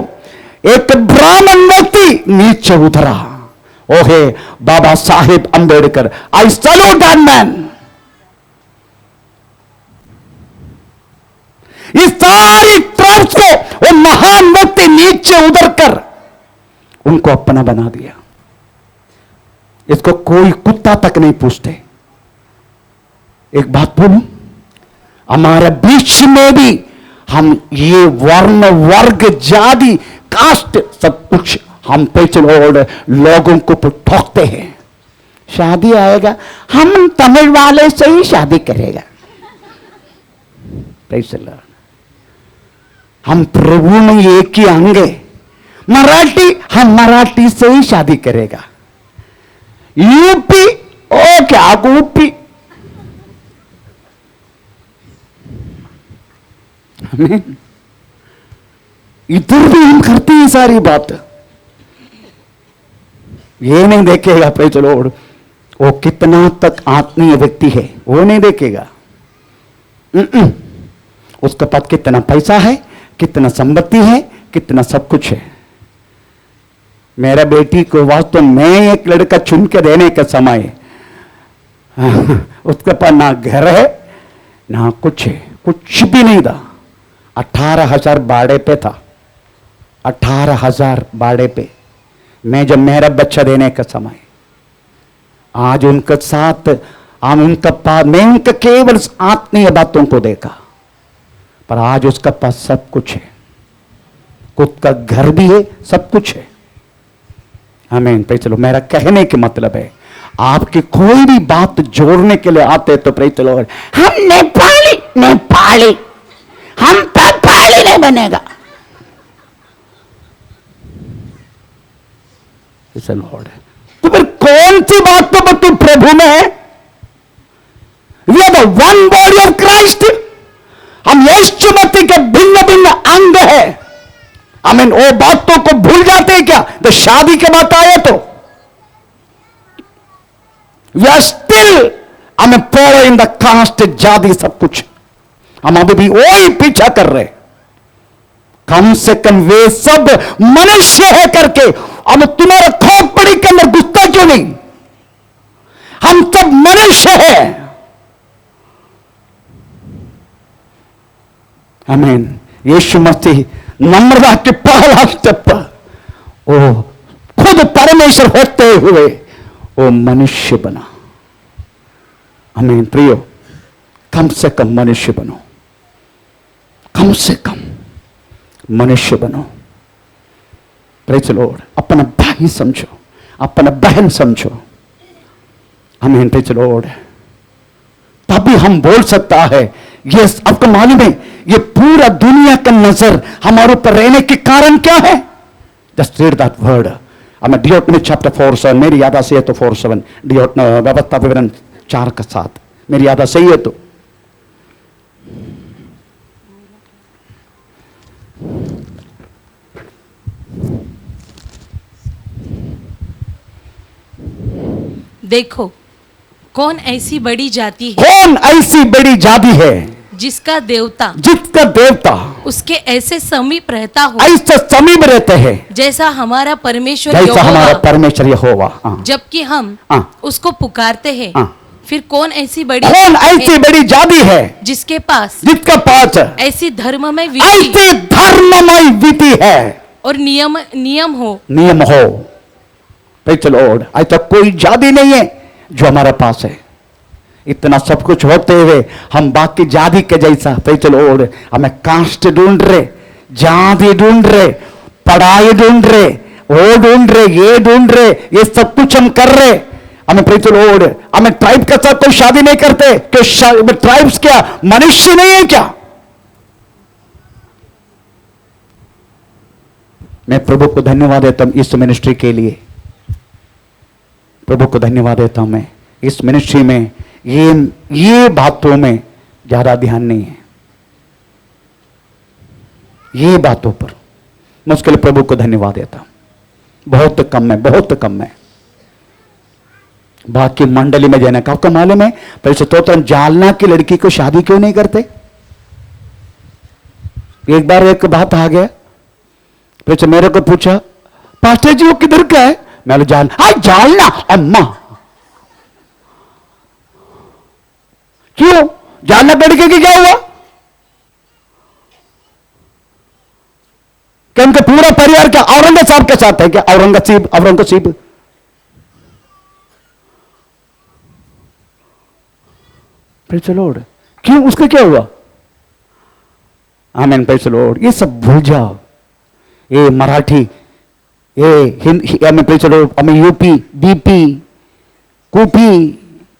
A: एक ब्राह्मण व्यक्ति नीचे उतरा, ओ है Baba Saheb Ambedkar. I salute that man. इस सारी ट्राइब्स को वो महान व्यक्ति नीचे उतर कर उनको अपना बना दिया। इसको कोई कुत्ता तक नहीं पूछते। एक बात बोलूं, हमारे बीच में भी हम ये वर्ण, वर्ग, जाति, कास्ट, सब कुछ हम पे चलो लोगों को ठोकते हैं। शादी आएगा, हम तमिल वाले से ही शादी करेगा। हम प्रभु में एक ही अंग है। मराठी, हम मराठी से ही शादी करेगा। यूपी, ओ क्या यूपी। इधर भी हम करते हैं सारी बात। ये नहीं देखेगा भाई चलो वो कितना तक आत्मीय व्यक्ति है, वो नहीं देखेगा। उसके पास कितना पैसा है, कितना संपत्ति है, कितना सब कुछ है। मेरा बेटी को वास्तव में एक लड़का चुन के देने का समय उसके पास ना घर है ना कुछ है, कुछ भी नहीं था। 18,000 भाड़े पे था, 18,000 भाड़े पे। मैं जब मेरा बच्चा देने का समय, आज उनके साथ हम उनका पास, मैं उनका केवल आत्मीय बातों को देखा, पर आज उसका पास सब कुछ है। खुद का घर भी है, सब कुछ है। आमीन। पे चलो, मेरा कहने के मतलब है आपकी कोई भी बात जोड़ने के लिए आते तो प्रे चलो, हम नेपाली नेपाली, हम नेपाली नहीं बनेगा। लॉर्ड है तो फिर कौन सी बात तो तू प्रभु में है? We are the one body of Christ. हम यीशु मसीह के भिन्न भिन्न अंग है। आमीन। वो बातों को भूल जाते हैं क्या? तो शादी के बात आए तो वी आर स्टिल हमें फॉलो इन द कास्ट, जाति, सब कुछ हम अभी भी वही पीछा कर रहे। कम से कम वे सब मनुष्य है करके अब तुम्हारा खोपड़ी के अंदर गुस्सा क्यों नहीं? हम सब मनुष्य है। आमीन। यीशु मसीह नम्रता के पहला स्टेप, वो खुद परमेश्वर होते हुए वो मनुष्य बना। आमीन। प्रियो, कम से कम मनुष्य बनो, कम से कम मनुष्य बनो। Praise the Lord. अपना भाई समझो, अपना बहन समझो। आमीन। Praise the Lord. तभी हम बोल सकता है यस, आपको मालूम है ये पूरा दुनिया का नजर हमारे ऊपर रहने के कारण क्या है? Just read that word. हमें डियोटनी चैप्टर 4:7, मेरी याद से है तो 4:7, व्यवस्था विवरण 4:7, मेरी याद सही है तो।
B: देखो कौन ऐसी बड़ी जाति है
A: कौन ऐसी बड़ी जाति है
B: जिसका देवता
A: उसके
B: ऐसे समीप रहता हो,
A: ऐसे समीप रहते हैं
B: जैसा हमारा परमेश्वर
A: जैसा हमारा
B: यहोवा।
A: परमेश्वर यहोवा।
B: जबकि हम
A: हाँ।
B: उसको पुकारते हैं,
A: हाँ।
B: फिर कौन ऐसी
A: बड़ी जाति है
B: जिसका पास ऐसी धर्ममय
A: विधि है
B: और नियम हो।
A: चलो, ऐसा कोई जाति नहीं है जो हमारे पास है। इतना सब कुछ होते हुए हम बाकी जाति के जैसा चलो, हमें कास्ट ढूंढ रहे, जाति ढूंढ रहे, पढ़ाई ढूंढ रहे, वो ढूंढ रहे, ये ढूंढ रहे, ये सब कुछ हम कर रहे। हमें चलो, हमें ट्राइब के साथ कोई शादी नहीं करते कि ट्राइब्स क्या मनुष्य नहीं है क्या? मैं प्रभु को धन्यवाद देता हूं इस मिनिस्ट्री के लिए। प्रभु को धन्यवाद देता हूं मैं इस मिनिस्ट्री में ये बातों में ज्यादा ध्यान नहीं है, ये बातों पर मैं उसके लिए प्रभु को धन्यवाद देता हूं। बहुत कम है, बहुत कम है। बाकी मंडली में जाने का आपको मालूम है, पर स्तोत्रम जालना की लड़की को शादी क्यों नहीं करते? एक बार एक बात आ गया, फिर मेरे को पूछा, पास्टर जी वो किधर का है? मैं जालना। अम्मा क्यों? जालना लड़के की क्या हुआ? क्या उनका पूरा परिवार क्या औरंगजेब के साथ है क्या? औरंगजेब चलो, क्यों? उसका क्या हुआ? आमीन। चलो, ये सब भूल जाओ। ये मराठी, ये चलो, हमें यूपी, बीपी, कूपी,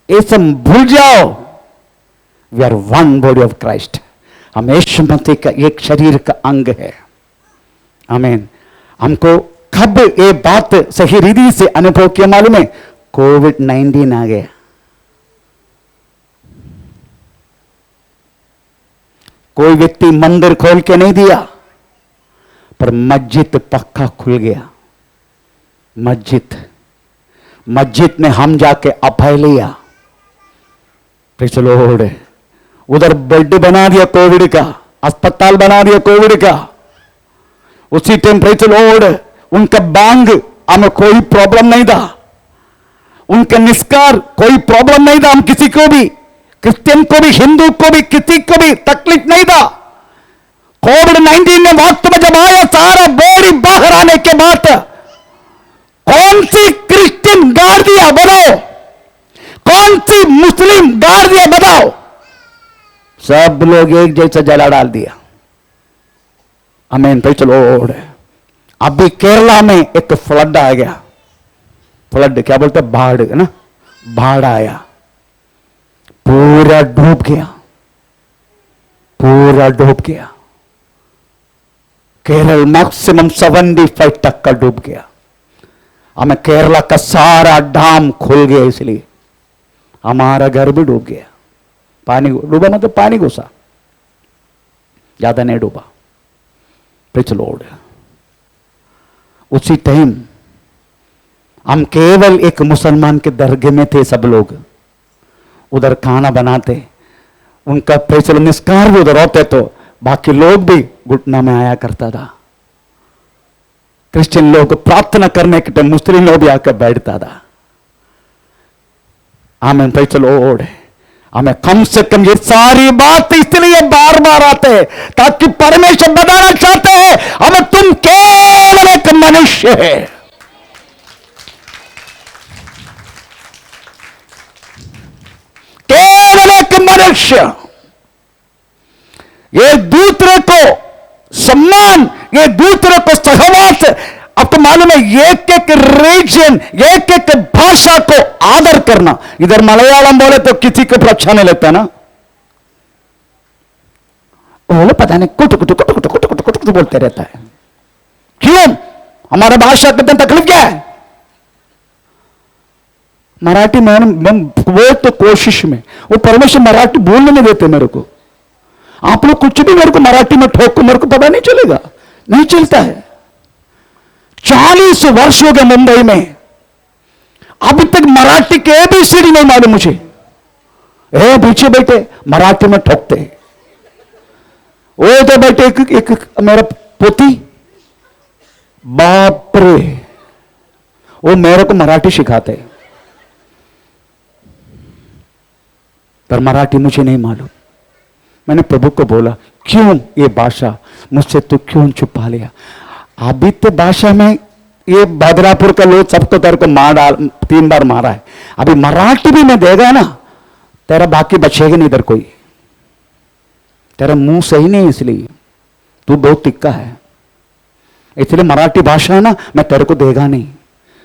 A: ये सब भूल जाओ। We are one body of Christ. हम यीशु मसीह का एक शरीर का अंग है। आमीन। हमको कब ये बात सही रीति से अनुभव किया मालूम है? कोविड-19 आ गया। कोई व्यक्ति मंदिर खोल के नहीं दिया, पर मस्जिद पक्का खुल गया। मस्जिद में हम जाके अभय लिया। चलो, उधर बेड बना दिया कोविड का, अस्पताल बना दिया कोविड का। उसी टेम्परेचर उनका बांग हमें कोई प्रॉब्लम नहीं था, उनका निस्कार कोई प्रॉब्लम नहीं था। हम किसी को भी, क्रिश्चियन को भी, हिंदू को भी, किसी को भी तकलीफ नहीं था। कोविड-19 ने वक्त में जब आया, सारा बॉडी बाहर आने के बाद कौन सी क्रिश्चियन गाड़ दिया बताओ? कौन सी मुस्लिम गाड़ दिया बताओ? सब लोग एक जैसा जला डाल दिया। आमीन। चलो, अभी केरला में एक फ्लड आ गया। फ्लड क्या बोलते? बाढ़ ना, बाढ़ आया, पूरा डूब गया। केरल मैक्सिमम 75% डूब गया। हमें केरला का सारा डैम खुल गया, इसलिए हमारा घर भी डूब गया। पानी डूबा मतलब पानी घुसा, ज्यादा नहीं डूबा। चलो, उसी टाइम हम केवल एक मुसलमान के दरगाह में थे। सब लोग उधर खाना बनाते, उनका चलो निस्कार भी उधर होते, तो बाकी लोग भी घुटना में आया करता था। क्रिश्चियन लोग प्रार्थना करने के टाइम मुस्लिम लोग भी आकर बैठता था। आमीन। चलो, हमें कम से कम ये सारी बात इसलिए बार बार आते हैं ताकि परमेश्वर बताना चाहते हैं हमें, तुम केवल एक मनुष्य है। केवल एक मनुष्य। ये दूसरे को सम्मान, ये दूसरे को सहवास। आपको मालूम है, एक रीजन, एक भाषा को आदर करना। इधर मलयालम बोले तो किसी को अच्छा नहीं लगता ना, बोले पता नहीं कुट कुट कुट कुट कुट कुट कुट बोलते रहता है। क्यों? हमारा भाषा कितनी तकलीफ क्या है? मराठी में बहुत तो कोशिश में वो परमेश्वर मराठी बोलने नहीं देते मेरे को। आप लोग कुछ भी मेरे को मराठी में ठोको, मेरे को पता नहीं चलेगा, नहीं चलता है। 40 वर्ष हो गए मुंबई में, अभी तक मराठी के ABCD नहीं मालूम मुझे। पीछे बैठे मराठी में ठोकते। वो तो बैठे एक मेरा पोती, बाप रे, वो मेरे को मराठी सिखाते, पर मराठी मुझे नहीं मालूम। मैंने प्रभु को बोला, क्यों ये भाषा मुझसे तू क्यों छुपा लिया? अभी तो भाषा में ये बदलापुर का लोग सबको तेरे को मार डाल, 3 बार मारा है। अभी मराठी भी मैं देगा ना, तेरा बाकी बचेगा नहीं इधर कोई। तेरा मुंह सही नहीं, इसलिए तू बहुत तिक्का है, इसलिए मराठी भाषा है ना, मैं तेरे को देगा नहीं।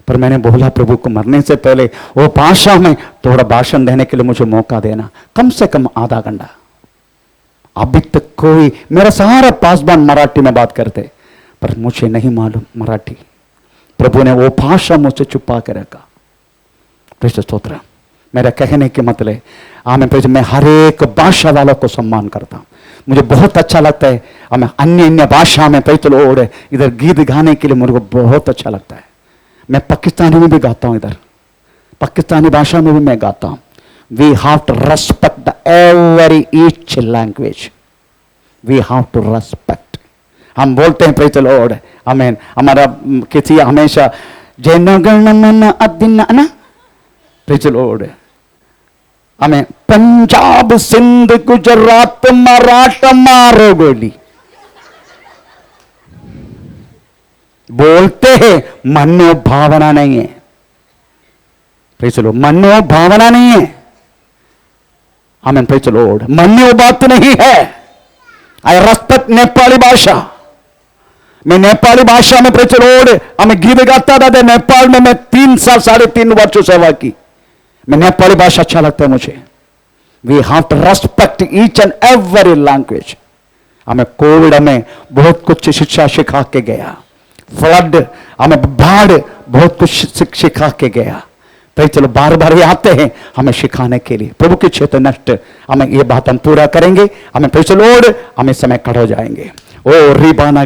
A: पर मैंने बोला प्रभु को मरने से पहले वो भाषा में थोड़ा भाषण देने के लिए मुझे मौका देना, कम से कम आधा घंटा। अभी तक कोई, मेरा सारा पासबान मराठी में बात करते, पर मुझे नहीं मालूम मराठी। प्रभु ने वो भाषा मुझसे छुपा के रखा। प्रेषित स्तोत्र। मेरा कहने के मतलब आमेन, मैं हर एक भाषा वालों को सम्मान करता हूं। मुझे बहुत अच्छा लगता है, हमें अन्य अन्य भाषा में पैतलोड़ इधर गीत गाने के लिए मुझे बहुत अच्छा लगता है। मैं पाकिस्तानी में भी गाता हूं, इधर पाकिस्तानी भाषा में भी मैं गाता हूं। We have to respect every each language, we have to respect. हम बोलते हैं प्रेज द लॉर्ड, आमीन। हमारा किसी हमेशा जय नगण मन अधिन ना, प्रेज द लॉर्ड। हमें पंजाब सिंध गुजरात मराठा मारो गोली बोलते हैं, मनो भावना नहीं है। प्रेज द लॉर्ड, मनो भावना नहीं है। आमीन, प्रेज द लॉर्ड। मनो बात नहीं है। आई रेस्पेक्ट नेपाली भाषा। मैं नेपाली भाषा में प्रेज द लॉर्ड हमें गीत गाता था। नेपाल में मैं 3 साल 3.5 वर्षों सेवा की। मैं नेपाली भाषा अच्छा लगता है मुझे। We have to respect each and every language. हमें कोविड में बहुत कुछ शिक्षा सिखा के गया, फ्लड हमें बाढ़ बहुत कुछ सिखा के गया। तो चलो बार बार ये आते हैं हमें सिखाने के लिए। प्रभु के क्षेत्र नष्ट हमें ये बात हम पूरा करेंगे। हमें प्रेज़ द लॉर्ड, हम इस समय खड़े हो जाएंगे। ओ रिबाना